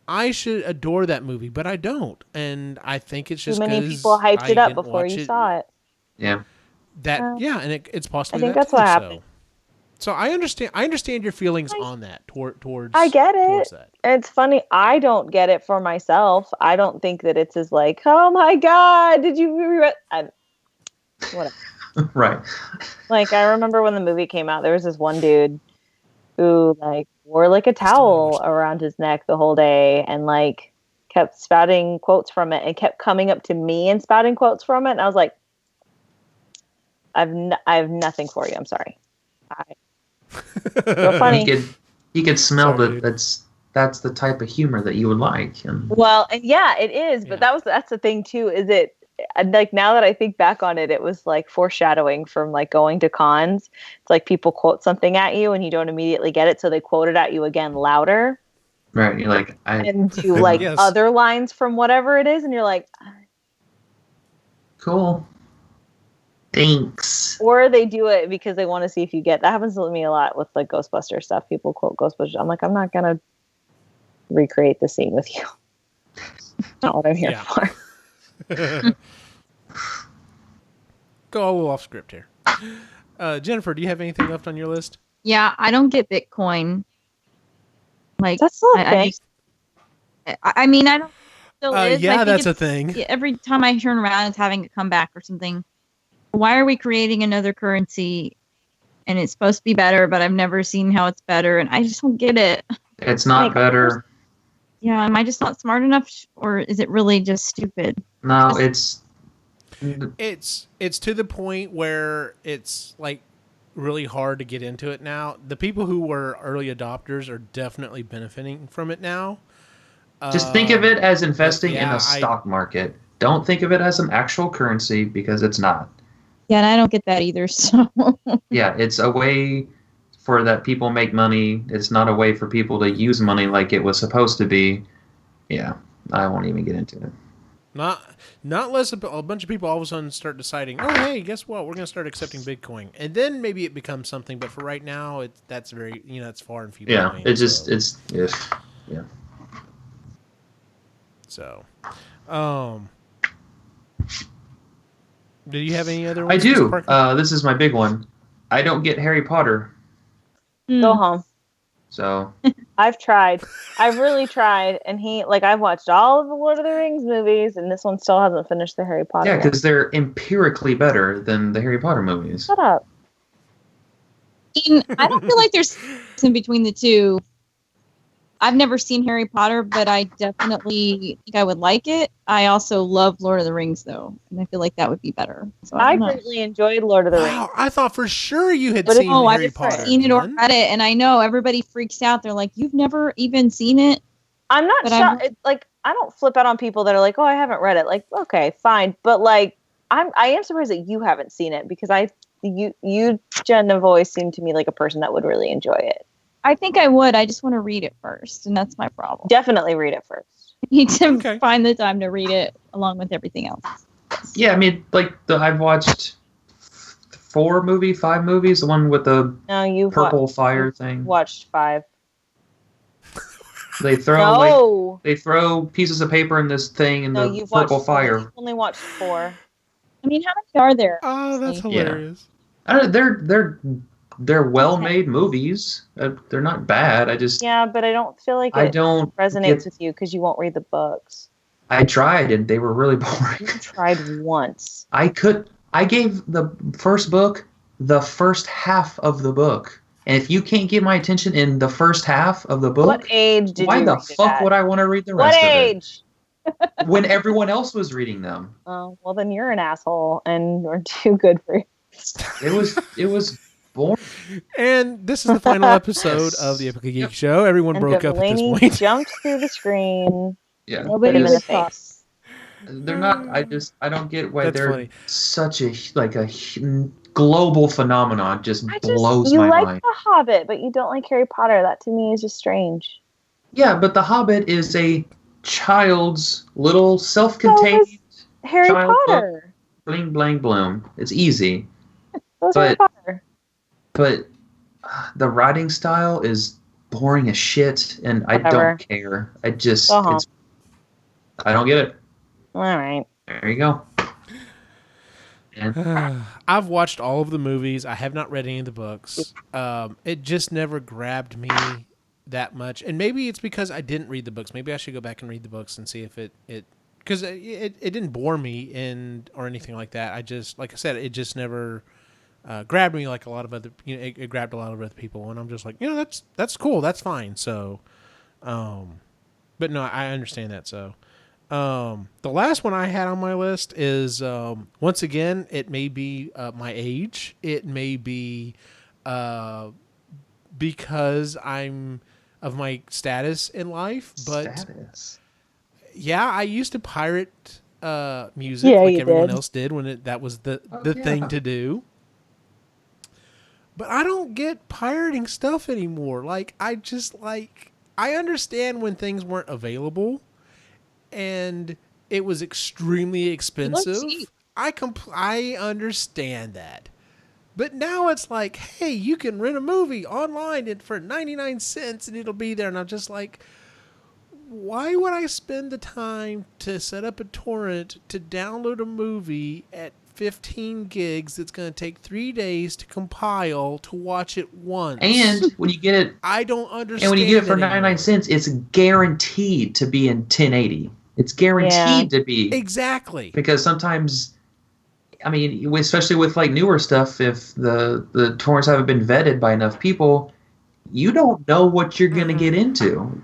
I should adore that movie, but I don't, and I think it's just Too many 'cause people hyped I it up didn't before watch you it. saw it. Yeah. And it's possibly I think that that's too, what happened. So I understand your feelings on that towards. I get towards it. that. It's funny. I don't get it for myself. I don't think that it's as oh my god, did you read? Whatever. Right. I remember when the movie came out, there was this one dude who wore a towel around his neck the whole day and kept spouting quotes from it and kept coming up to me and spouting quotes from it. And I was like, I have nothing for you. I'm sorry. So funny. He could smell Sorry, that. That's the type of humor that you would like. And Well, and yeah, it is. But that's the thing too. Is it now that I think back on it, it was foreshadowing from going to cons. It's people quote something at you and you don't immediately get it, so they quote it at you again louder. right, you're like, And do Yes. other lines from whatever it is, and you're like, cool. Thanks. or they do it because they want to see if you get. That happens to me a lot with Ghostbuster stuff. People quote Ghostbusters. I'm like, I'm not gonna recreate the scene with you. Not what I'm here for. Go a little off script here. Jennifer, do you have anything left on your list? Yeah, I don't get Bitcoin. That's the thing. I mean, I don't. Still is. Yeah, I think that's a thing. Every time I turn around, it's having to come back or something. Why are we creating another currency? And it's supposed to be better, but I've never seen how it's better, and I just don't get it. It's not better. Yeah, am I just not smart enough, or is it really just stupid? No, It's to the point where it's really hard to get into it now. The people who were early adopters are definitely benefiting from it now. just think of it as investing in yeah, a stock market. Don't think of it as an actual currency because it's not. Yeah, and I don't get that either. So Yeah, it's a way for that people make money. It's not a way for people to use money like it was supposed to be. Yeah, I won't even get into it. Not unless a bunch of people all of a sudden start deciding, oh, hey, guess what? We're going to start accepting Bitcoin. And then maybe it becomes something. But for right now, that's very, it's far and few Yeah, between. it's just, so. yeah. So, do you have any other ones? I do. Mr. Parker? This is my big one. I don't get Harry Potter, Go home. so I've tried. I've really tried, and I've watched all of the Lord of the Rings movies, and this one still hasn't finished the Harry Potter. yeah, one. because they're empirically better than the Harry Potter movies. Shut up. I don't feel like there's in between the two. I've never seen Harry Potter, but I definitely think I would like it. I also love Lord of the Rings, though, and I feel like that would be better. So I don't know. greatly enjoyed Lord of the Rings. Wow, I thought for sure you had But seen I've Harry Potter. seen it or man. read it, and I know everybody freaks out. They're like, "You've never even seen it?" I'm not But shocked. I don't flip out on people that are like, "Oh, I haven't read it." Okay, fine, but I am surprised that you haven't seen it because you Jen have always seemed to me like a person that would really enjoy it. I think I would. I just want to read it first, and that's my problem. Definitely read it first. I need to Okay. find the time to read it along with everything else. Yeah, I mean, like I've watched 5 movies. The one with the No, you purple fire thing. watched 5. They throw No. they throw pieces of paper in this thing and No, the you've purple watched fire. You've only watched 4. I mean, how many are there? Oh, that's honestly? hilarious. I don't. They're well-made movies. They're not bad. Yeah, but I don't feel like I it don't resonates with you because you won't read the books. I tried and they were really boring. You tried once. I gave the first book the first half of the book. And if you can't get my attention in the first half of the book, What age did why you the read it fuck at? would I want to read the What rest age? of it? When everyone else was reading them. Oh, well then you're an asshole and we're too good for you. It was boring. And this is the final episode of the Epically Geeky Show. Everyone And broke up at this Delaney point. jumped through the screen. Yeah. Nobody Hit him in the would talk. face. They're not. I don't get why That's they're funny. such a global phenomenon. Just blows You my like mind. The Hobbit, but you don't like Harry Potter. That to me is just strange. Yeah, but The Hobbit is a child's little self-contained Harry child Potter. bling blang bloom. It's easy, Those Harry but- Potter. but the writing style is boring as shit, and I Whatever. don't care. I just Uh-huh. I don't get it. All right. There you go. And I've watched all of the movies. I have not read any of the books. It just never grabbed me that much. And maybe it's because I didn't read the books. Maybe I should go back and read the books and see if it because it didn't bore me or anything like that. I just, like I said, it just never grabbed me like a lot of other, it grabbed a lot of other people. And I'm just like, that's cool. That's fine. So, but no, I understand that. So, the last one I had on my list is, once again, it may be, my age. It may be, because I'm of my status in life, but status. yeah, I used to pirate, music Yeah, like you everyone did. else did when that was the yeah. thing to do. But I don't get pirating stuff anymore. Like, I understand when things weren't available and it was extremely expensive. cheap. I understand that. But now it's like, hey, you can rent a movie online for 99 cents and it'll be there. And I'm just like, why would I spend the time to set up a torrent to download a movie at 15 gigs that's going to take 3 days to compile to watch it once? And when you get it, I don't understand. and when you get it for that 99 anymore. cents, it's guaranteed to be in 1080. It's guaranteed to be. Exactly. Because sometimes, I mean, especially with like newer stuff, if the torrents haven't been vetted by enough people, you don't know what you're going to get into.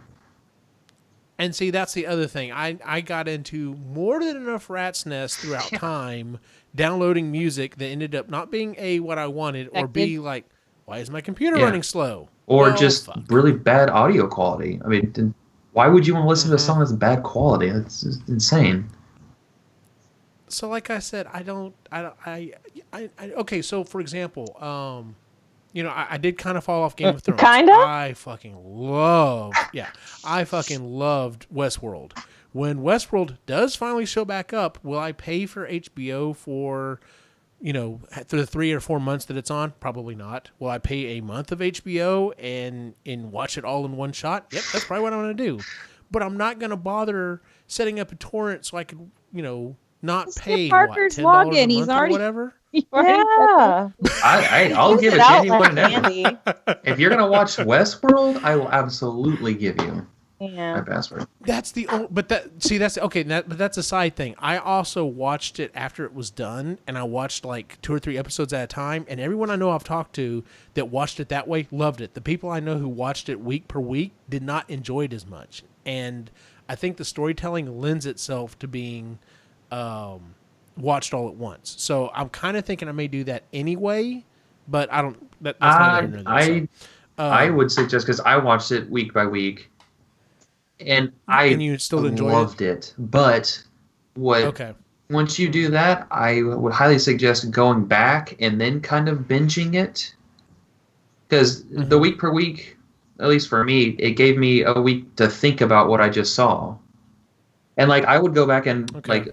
And see, that's the other thing. I got into more than enough rat's nest throughout time downloading music that ended up not being A, what I wanted, or B, like, why is my computer Yeah. running slow? Or Well, just fuck. really bad audio quality. I mean, why would you want to listen to a song that's bad quality? That's just insane. So like I said, okay, so for example, I did kind of fall off Game of Thrones. Kinda? I fucking loved Westworld. When Westworld does finally show back up, will I pay for HBO for, through the 3 or 4 months that it's on? Probably not. Will I pay a month of HBO and watch it all in one shot? Yep, that's probably what I'm going to do. But I'm not going to bother setting up a torrent so I could, not Just pay get Parker's $10 a login. He's month or already- whatever. Yeah. I'll give it to anyone and Andy. If you're gonna watch Westworld, I will absolutely give you my Yeah. password. That's the only, but that's okay. But that's a side thing. I also watched it after it was done, and I watched like 2 or 3 episodes at a time. And everyone I know I've talked to that watched it that way loved it. The people I know who watched it week per week did not enjoy it as much. And I think the storytelling lends itself to being watched all at once. So I'm kind of thinking I may do that anyway. But I don't. That's not here nor there, so. I would suggest, because I watched it week by week, and And you still enjoyed loved it. But Okay. once you do that, I would highly suggest going back and then kind of binging it, because the week per week, at least for me, it gave me a week to think about what I just saw, and like I would go back and Okay. like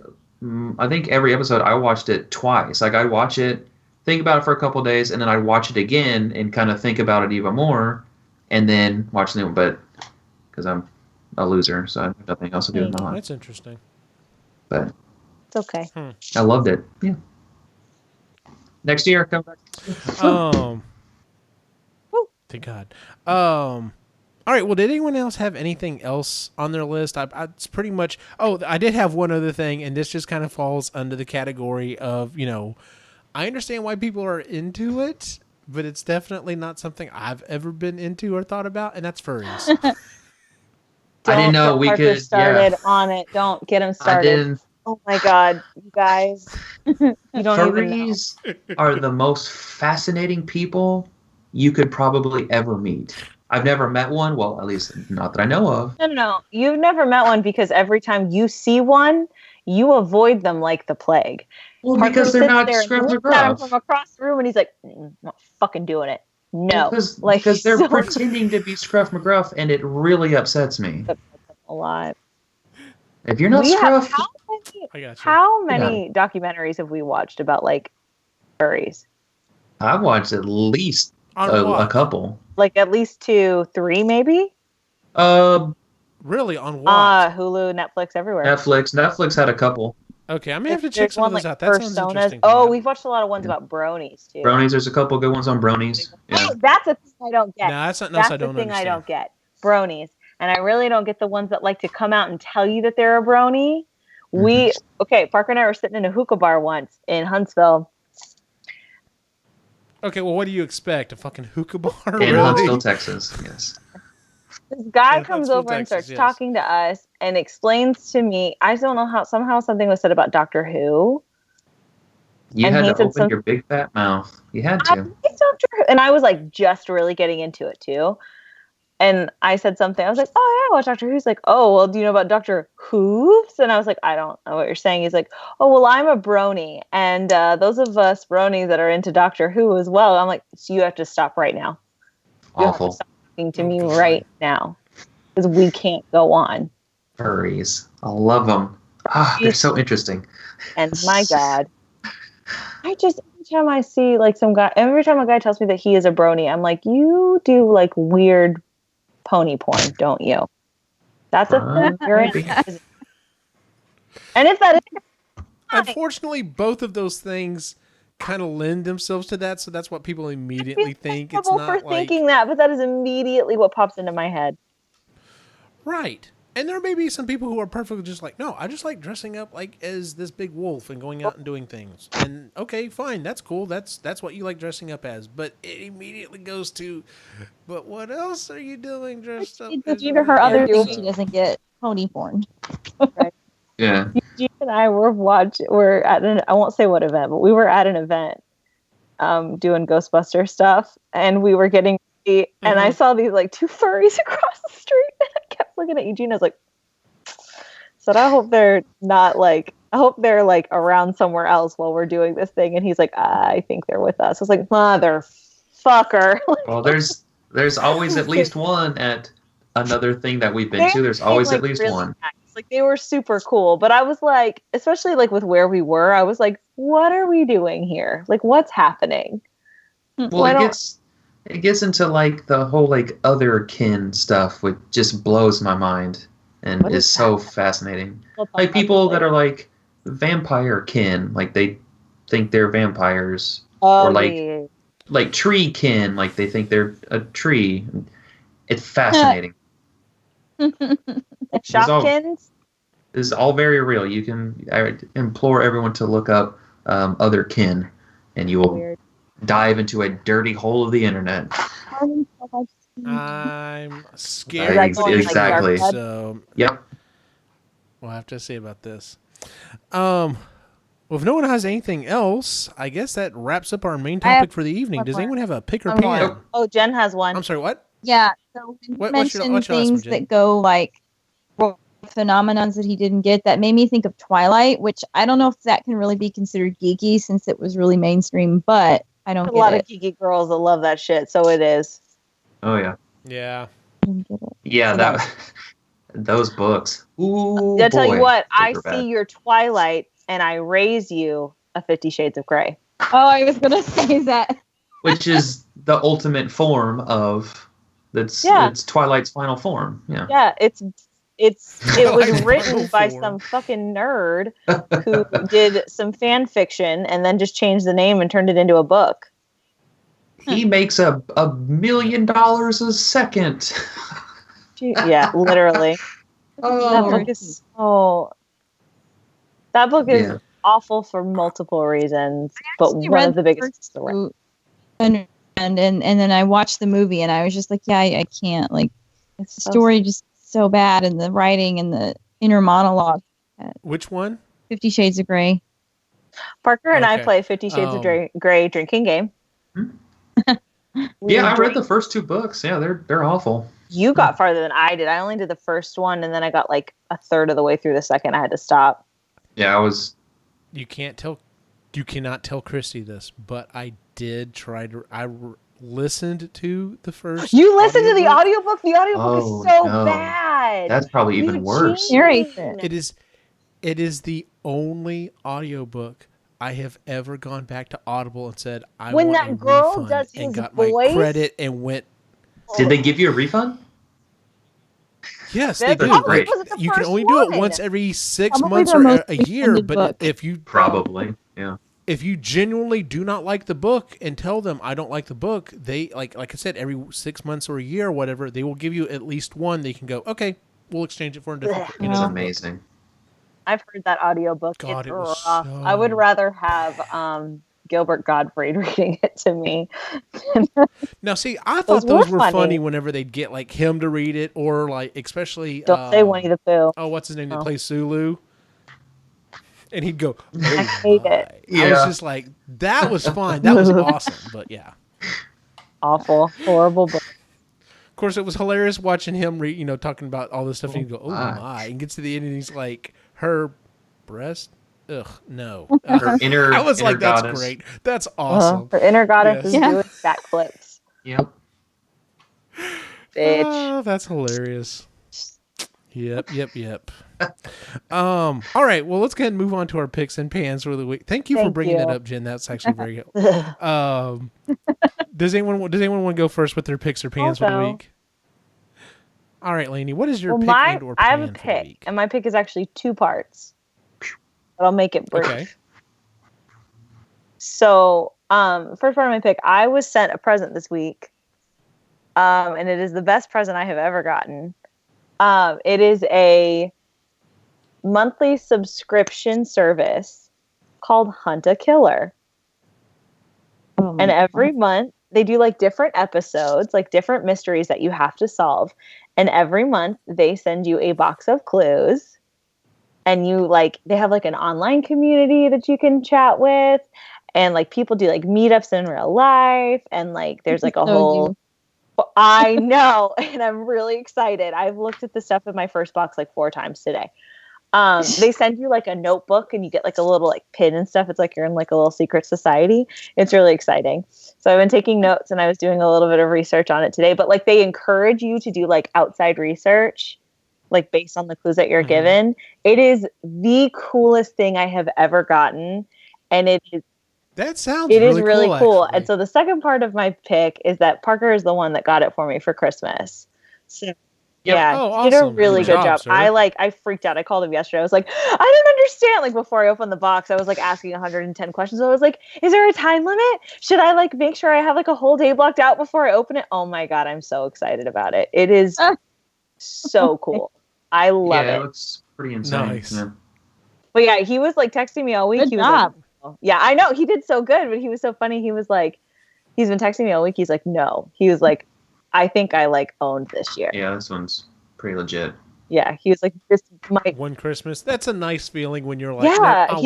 I think every episode I watched it twice. Like I watch it, think about it for a couple of days, and then I watch it again and kind of think about it even more, and then watch the new one. But because I'm a loser, so I have nothing else to do in my life. That's interesting. But It's okay. I loved it. Yeah. Next year, come back. Thank God. All right. Well, did anyone else have anything else on their list? It's pretty much. Oh, I did have one other thing, and this just kind of falls under the category of, I understand why people are into it, but it's definitely not something I've ever been into or thought about, and that's furries. I didn't know we Parker could. started on it. Don't get him started. Oh my God, you guys! You don't even know. Furries are the most fascinating people you could probably ever meet. I've never met one. Well, at least not that I know of. No. You've never met one because every time you see one, you avoid them like the plague. Well, Parker because they're sits not there and Scruff looks at him McGruff. from across the room, and he's like, I'm not fucking doing it. No, Because they're pretending to be Scruff McGruff, and it really upsets me. Alive. If you're not Scruff, How many documentaries have we watched about like furries? I've watched at least a couple. Like at least 2, 3, maybe. Really, on what? Hulu, Netflix, everywhere. Netflix had a couple. Okay, I may have to check some of those out. That sounds interesting. Oh, we've watched a lot of ones about bronies too. Bronies, there's a couple good ones on bronies. Yeah. Oh, that's a thing I don't get. No, that's not. That's I don't the thing understand. I don't get. Bronies, and I really don't get the ones that like to come out and tell you that they're a brony. Parker and I were sitting in a hookah bar once in Huntsville. Okay, well, what do you expect? A fucking hookah bar? In really? Huntsville, Texas. Yes. This guy comes over and starts talking to us and explains to me. I don't know how. Somehow something was said about Doctor Who. You had to open your big fat mouth. You had to. Doctor Who, and I was like just really getting into it too. And I said something. I was like, "Oh yeah, I watch Doctor Who." He's like, "Oh well, do you know about Doctor Who's?" And I was like, "I don't know what you're saying." He's like, "Oh well, I'm a brony, and those of us bronies that are into Doctor Who as well." I'm like, "So you have to stop right now. You Awful. have to stop talking to me right now because we can't go on." Furries, I love them. They're so interesting. And my God, every time I see like every time a guy tells me that he is a brony, I'm like, you do like weird pony porn, don't you? That's a thing you're in. And if that is, unfortunately, both of those things kind of lend themselves to that, so that's what people immediately think. It's not for thinking that, but that is immediately what pops into my head. Right. And there may be some people who are perfectly just like, no, I just like dressing up like as this big wolf and going out and doing things. And okay, fine, that's cool. That's what you like dressing up as. But it immediately goes to, but what else are you doing dressed up as? Due to her other things, she doesn't get pony porn. Right. Yeah. Eugene and I we're at I won't say what event, but we were at an event doing Ghostbuster stuff, and we were getting ready, and I saw these like 2 furries across the street, and I kept looking at Eugene. I was like, I hope they're not like, I hope they're like around somewhere else while we're doing this thing. And he's like, I think they're with us. I was like, motherfucker. Well, there's always at least one at another thing that we've been to. There's always at least one. Nice. Like they were super cool, but I was like, especially like with where we were, I was like, what are we doing here? Like, what's happening? Well, it gets into like the whole like other kin stuff, which just blows my mind and is so fascinating. Like people that are like vampire kin, like they think they're vampires, or like tree kin, like they think they're a tree. It's fascinating. Like Shopkins? This is all very real. I implore everyone to look up other kin, and you will dive into a dirty hole of the internet. I'm scared. Exactly. So, yep. We'll have to see about this. Well, if no one has anything else, I guess that wraps up our main topic for the evening. Does anyone have a pick or pan? Oh, Jen has one. I'm sorry, what? Yeah. So when you mentioned things that go like phenomenons that he didn't get, that made me think of Twilight, which I don't know if that can really be considered geeky since it was really mainstream, but I don't get it. A lot of geeky girls that love that shit, so it is. Oh, yeah. Yeah. I don't get it. Yeah, those books. Ooh, I'll tell you what, I see your Twilight, and I raise you a 50 Shades of Grey. Oh, I was gonna say that. Which is the ultimate form of it's Twilight's final form. Yeah. Yeah, it was Twilight's written final by form. some fucking nerd who did some fan fiction and then just changed the name and turned it into a book. He makes $1 million a second. Yeah, literally. That book is awful for multiple reasons, but one of the biggest is the rent. And then I watched the movie and I was just like, yeah, I can't. Like, the story just so bad, and the writing and the inner monologue. Which one? 50 Shades of Grey. Parker and I play 50 Shades of Grey drinking game. Yeah, I read the first 2 books. Yeah, they're awful. You got farther than I did. I only did the first one, and then I got like a third of the way through the second. I had to stop. Yeah, I was. You cannot tell Christy this, but I did try to. Listened to the first. You listened to the audiobook? The audiobook is so no. bad. That's probably even worse. It is the only audiobook I have ever gone back to Audible and said I when want that a girl refund does and his got voice, my credit and went. Did they give you a refund? Yes, they do. Great. You can only do it once every 6 Probably months their or most a year. But book. if you Yeah. if you genuinely do not like the book and tell them I don't like the book, they like I said, every 6 months or a year or whatever, they will give you at least one. They can go, okay, we'll exchange it for a different. It's amazing. I've heard that audiobook. God, it's it was rough. so... I would rather have Gilbert Gottfried reading it to me. Now, see, I thought those were funny whenever they'd get like him to read it, or like especially don't say Winnie the Pooh. Oh, what's his name? That plays Sulu. And he'd go, I hate it. Yeah. I was just like, that was fun. That was awesome. But yeah. Awful. Horrible book. Of course, it was hilarious watching him read, talking about all this stuff. And he'd go, oh my. And gets to the end and he's like, her breast? Ugh, no. Her inner I was inner like, that's goddess. great. That's awesome. Her inner goddess is Yes. doing backflips. Yep. Bitch. Oh, that's hilarious. Yep. All right. Well, let's go ahead and move on to our picks and pans for the week. Thank you for bringing that up, Jen. That's actually very good. Does anyone want to go first with their picks or pans for the week? All right, Lainey, what is your pick and or pan I have a for the pick, week? and my pick is actually 2 parts. But I'll make it brief. Okay. So, first part of my pick, I was sent a present this week, and it is the best present I have ever gotten. It is a monthly subscription service called Hunt a Killer. And every month they do like different episodes, like different mysteries that you have to solve. And every month they send you a box of clues. And they have like an online community that you can chat with. And like people do like meetups in real life. And like there's like a whole... I know, and I'm really excited. I've looked at the stuff in my first box like 4 times today. They send you like a notebook and you get like a little like pin and stuff. It's like you're in like a little secret society. It's really exciting. So I've been taking notes and I was doing a little bit of research on it today, but like they encourage you to do like outside research, like based on the clues that you're given. It is the coolest thing I have ever gotten. And it is really cool. And so the second part of my pick is that Parker is the one that got it for me for Christmas. So yeah, he did a really good job. Sir. I freaked out. I called him yesterday. I was like, I don't understand. Like before I opened the box, I was like asking 110 questions. I was like, is there a time limit? Should I like make sure I have like a whole day blocked out before I open it? Oh my God, I'm so excited about it. It is so cool. I love it. Yeah, it's pretty insane. Nice. Yeah. But yeah, he was like texting me all week. Good job. Like, yeah, I know. He did so good, but he was so funny. He was like, he's been texting me all week. He's like, no. He was like, I think I like owned this year. Yeah, this one's pretty legit. Yeah, he was like, this might... One Christmas. That's a nice feeling when you're like, I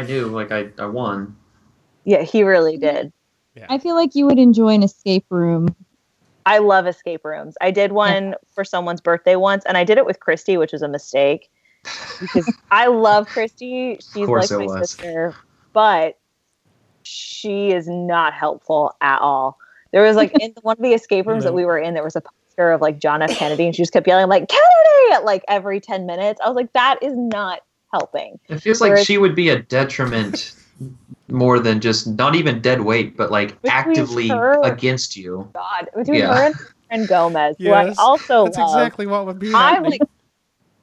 knew, like I won. Yeah, he really did. Yeah. I feel like you would enjoy an escape room. I love escape rooms. I did one for someone's birthday once, and I did it with Christy, which was a mistake. Because I love Christy. She's like my sister, but she is not helpful at all. There was like in one of the escape rooms that we were in, there was a poster of like John F. Kennedy, and she just kept yelling like Kennedy at like every 10 minutes. I was like, that is not helping. It feels like she would be a detriment more than just not even dead weight, but like actively against you. God, between her and Gomez, who I Yes, also that's love. exactly what would be I'm happening. like,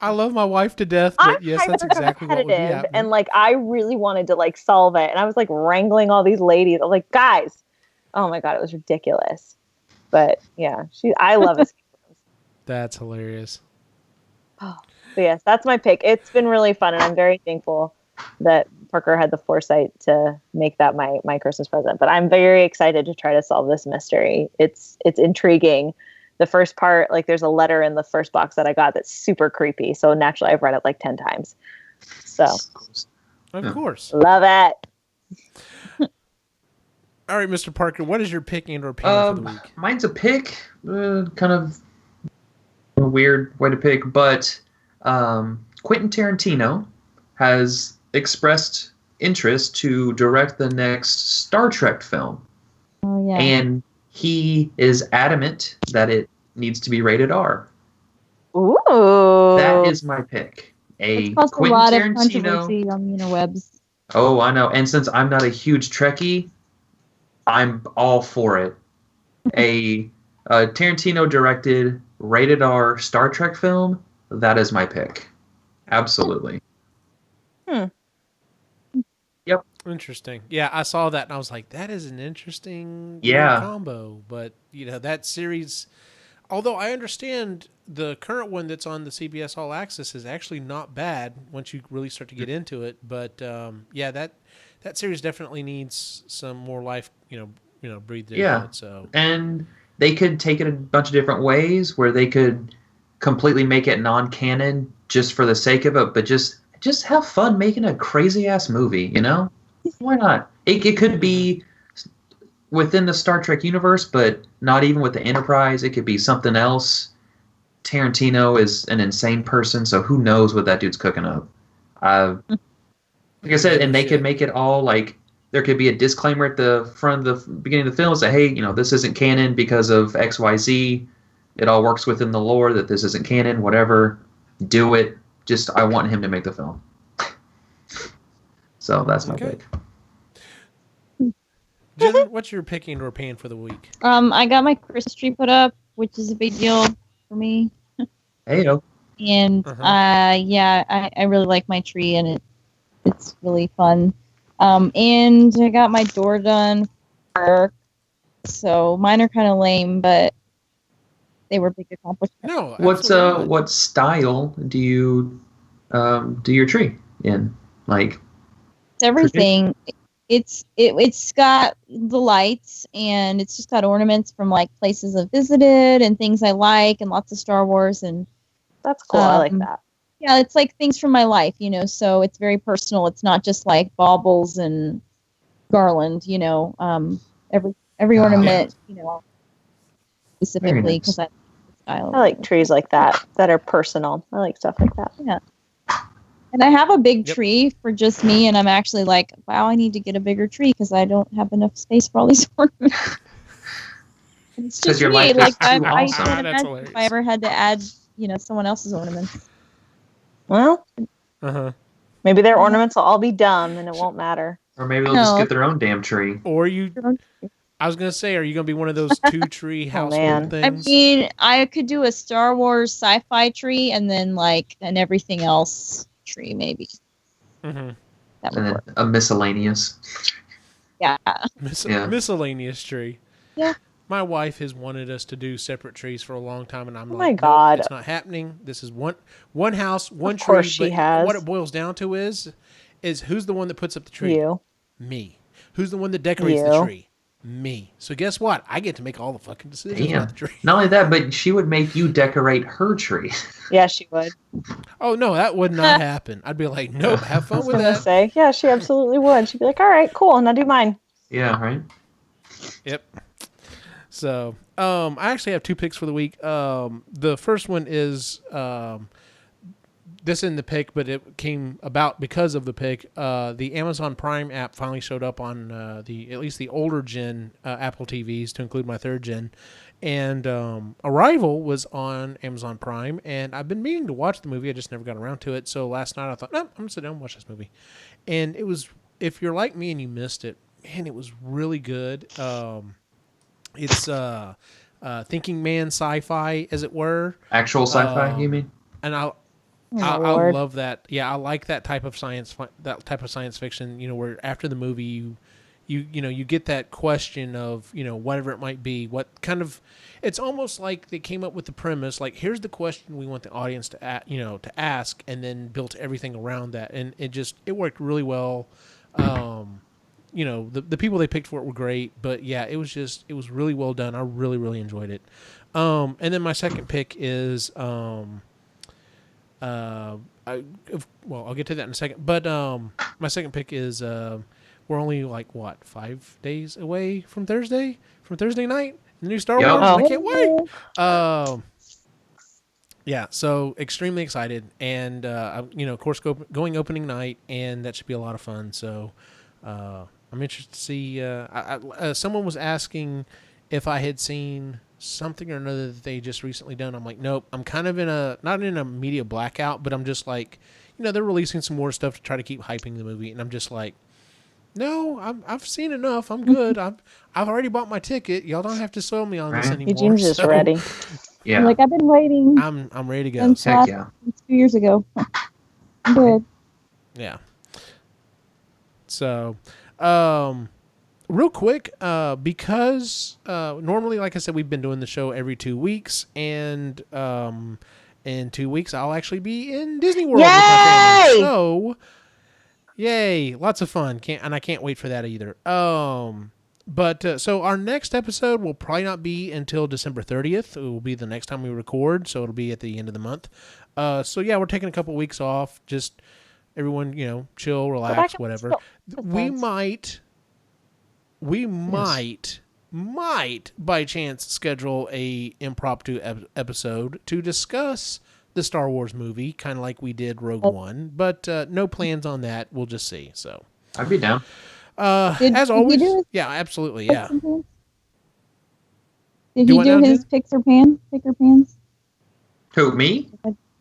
I love my wife to death, but yes, that's exactly what would be happening. And like, I really wanted to like solve it, and I was like wrangling all these ladies. I'm like, guys, oh my God, it was ridiculous. But yeah, I love it. That's hilarious. Oh, so yes, that's my pick. It's been really fun, and I'm very thankful that Parker had the foresight to make that my Christmas present. But I'm very excited to try to solve this mystery. It's intriguing. The first part, like there's a letter in the first box that I got that's super creepy. So naturally, I've read it like 10 times. So, of course, love it. All right, Mr. Parker, what is your pick and or opinion for the week? Mine's a pick, kind of a weird way to pick, but Quentin Tarantino has expressed interest to direct the next Star Trek film. Oh yeah. And he is adamant that it needs to be rated R. Ooh. That is my pick. It's caused a lot of controversy on the interwebs. Oh, I know. And since I'm not a huge Trekkie, I'm all for it. A Tarantino directed rated R Star Trek film, that is my pick. Absolutely. Yep. Interesting. Yeah, I saw that and I was like, that is an interesting combo. But, that series, although I understand the current one that's on the CBS All Access is actually not bad once you really start to get into it. But, that series definitely needs some more life, breathed into it. So. And they could take it a bunch of different ways where they could completely make it non-canon just for the sake of it, but just have fun making a crazy-ass movie, Why not? It could be within the Star Trek universe, but not even with the Enterprise. It could be something else. Tarantino is an insane person, so who knows what that dude's cooking up. Like I said, and they could make it all like there could be a disclaimer at the front of the beginning of the film, say, hey, this isn't canon because of XYZ. It all works within the lore that this isn't canon, whatever. Do it. Just, I want him to make the film. So that's my pick. Jen, what's your picking or paying for the week? I got my Christmas tree put up, which is a big deal for me. Heyo. And I really like my tree, and it's really fun. And I got my door done for work, so mine are kind of lame, but they were big accomplishments. No, what style do you do your tree in? Like, it's everything. It's got the lights, and it's just got ornaments from like places I've visited and things I like, and lots of Star Wars, and that's cool. I like that. Yeah, it's like things from my life, so it's very personal. It's not just like baubles and garland, every ornament, specifically because I like trees like that are personal. I like stuff like that. Yeah. And I have a big tree for just me, and I'm actually like, wow, I need to get a bigger tree because I don't have enough space for all these ornaments. It's just your me. life Like is I too can't awesome. imagine if I ever had to add, someone else's ornaments. Well, maybe their ornaments will all be dumb and it won't matter. Or maybe they'll just get their own damn tree. Or I was going to say, are you going to be one of those 2-tree household things? I mean, I could do a Star Wars sci-fi tree and then like an everything else tree, maybe. Mm-hmm. That would work. A miscellaneous. Yeah. Miscellaneous tree. Yeah. My wife has wanted us to do separate trees for a long time, and I'm like, my God, it's not happening. This is one house, one tree. Of course she has. What it boils down to is who's the one that puts up the tree? You. Me. Who's the one that decorates the tree? Me. So guess what? I get to make all the fucking decisions about the tree. Not only that, but she would make you decorate her tree. Yeah, she would. Oh no, that would not happen. I'd be like, nope, have fun with that. Say, yeah, she absolutely would. She'd be like, all right, cool, now do mine. Yeah, right. Yep. So, I actually have 2 picks for the week. The first one is this isn't the pick, but it came about because of the pick. The Amazon Prime app finally showed up on at least the older gen Apple TVs, to include my third gen. And Arrival was on Amazon Prime, and I've been meaning to watch the movie. I just never got around to it. So last night I thought, no, I'm going to sit down and watch this movie. And it was, if you're like me and you missed it, man, it was really good. It's thinking man sci-fi, as it were. Actual sci-fi, you mean? And I love that. Yeah, I like that type of science fiction. You know, where after the movie, you get that question of, you know, whatever it might be, what kind of. It's almost like they came up with the premise, like, here's the question we want the audience to ask, and then built everything around that, and it worked really well. You know, the people they picked for it were great, but yeah, it was really well done. I really, really enjoyed it. And then my second pick is I'll get to that in a second. But my second pick is we're only like 5 days away from Thursday night, the new Star Wars. And I can't wait. Yeah, so extremely excited, and of course, going opening night, and that should be a lot of fun. So I'm interested to see. Someone was asking if I had seen something or another that they just recently done. I'm like, nope. I'm kind of not in a media blackout, but I'm just like, they're releasing some more stuff to try to keep hyping the movie, and I'm just like, no, I've seen enough. I'm good. I've already bought my ticket. Y'all don't have to sell me on this anymore. Eugene's just ready. Yeah. I'm like, I've been waiting. I'm ready to go. Since 2 years ago. I'm good. Yeah. So, real quick, because normally, like I said, we've been doing the show every 2 weeks, and in 2 weeks I'll actually be in Disney World with my family. So, yay, lots of fun. I can't wait for that either. But so our next episode will probably not be until December 30th. It will be the next time we record, so it'll be at the end of the month. So yeah, we're taking a couple weeks off. Just everyone, chill, relax, whatever. We might by chance schedule a impromptu episode to discuss the Star Wars movie, kind of like we did Rogue One, but no plans on that. We'll just see. So I'd be down. As always, yeah, absolutely, yeah. Did he do his picks or pans? Who, me?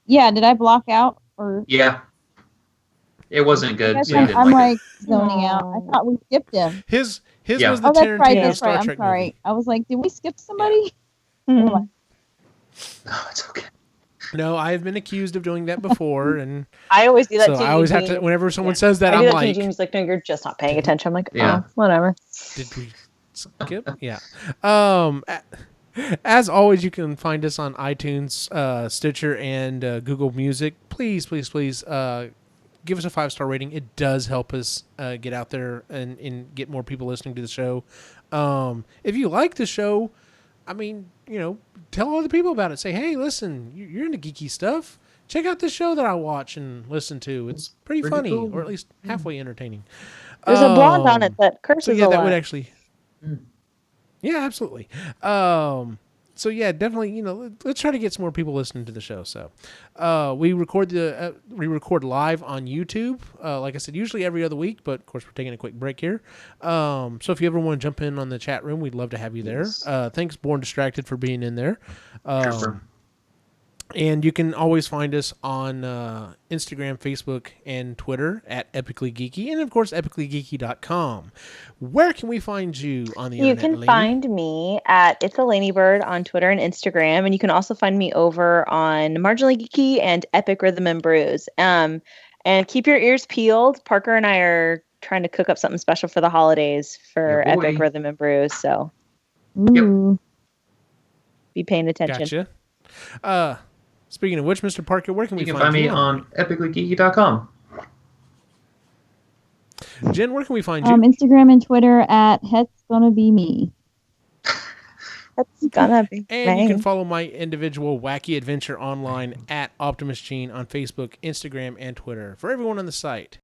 Yeah, did I block out or? Yeah, it wasn't good. I'm like zoning out. I thought we skipped him. His was the Tarantino Star Trek I'm sorry. movie. I was like, did we skip somebody? No, it's okay. No, I have been accused of doing that before, and I always do that too. So I always have to. Whenever someone says that, I'm like, Eugene's like, no, you're just not paying attention. I'm like, oh, whatever. Did we skip? Yeah. As always, you can find us on iTunes, Stitcher, and Google Music. Please, please, please give us a 5-star rating. It does help us get out there and get more people listening to the show. If you like the show, I mean, tell other people about it. Say, hey, listen, you're into geeky stuff. Check out this show that I watch and listen to. It's pretty funny, cool. Or at least halfway entertaining. There's a blonde on it that curses so yeah, a that lot. would actually. Yeah, absolutely. So yeah, definitely. Let's try to get some more people listening to the show. So, we record live on YouTube. Like I said, usually every other week, but of course we're taking a quick break here. So if you ever want to jump in on the chat room, we'd love to have you there. Thanks, Born Distracted, for being in there. Sure. And you can always find us on Instagram, Facebook, and Twitter at Epically Geeky, and of course, epicallygeeky.com. Where can we find you on the internet? You can find me at It's a Lanybird on Twitter and Instagram, and you can also find me over on Marginally Geeky and Epic Rhythm and Brews. And keep your ears peeled. Parker and I are trying to cook up something special for the holidays for Epic Rhythm and Brews, so be paying attention. Gotcha. Speaking of which, Mr. Parker, where can we find you? You can find me on epicallygeeky.com. Jen, where can we find you? Instagram and Twitter at Het's Gonna Be Me. That's gonna be. And you can follow my individual wacky adventure online at Optimus Gene on Facebook, Instagram, and Twitter. For everyone on the site,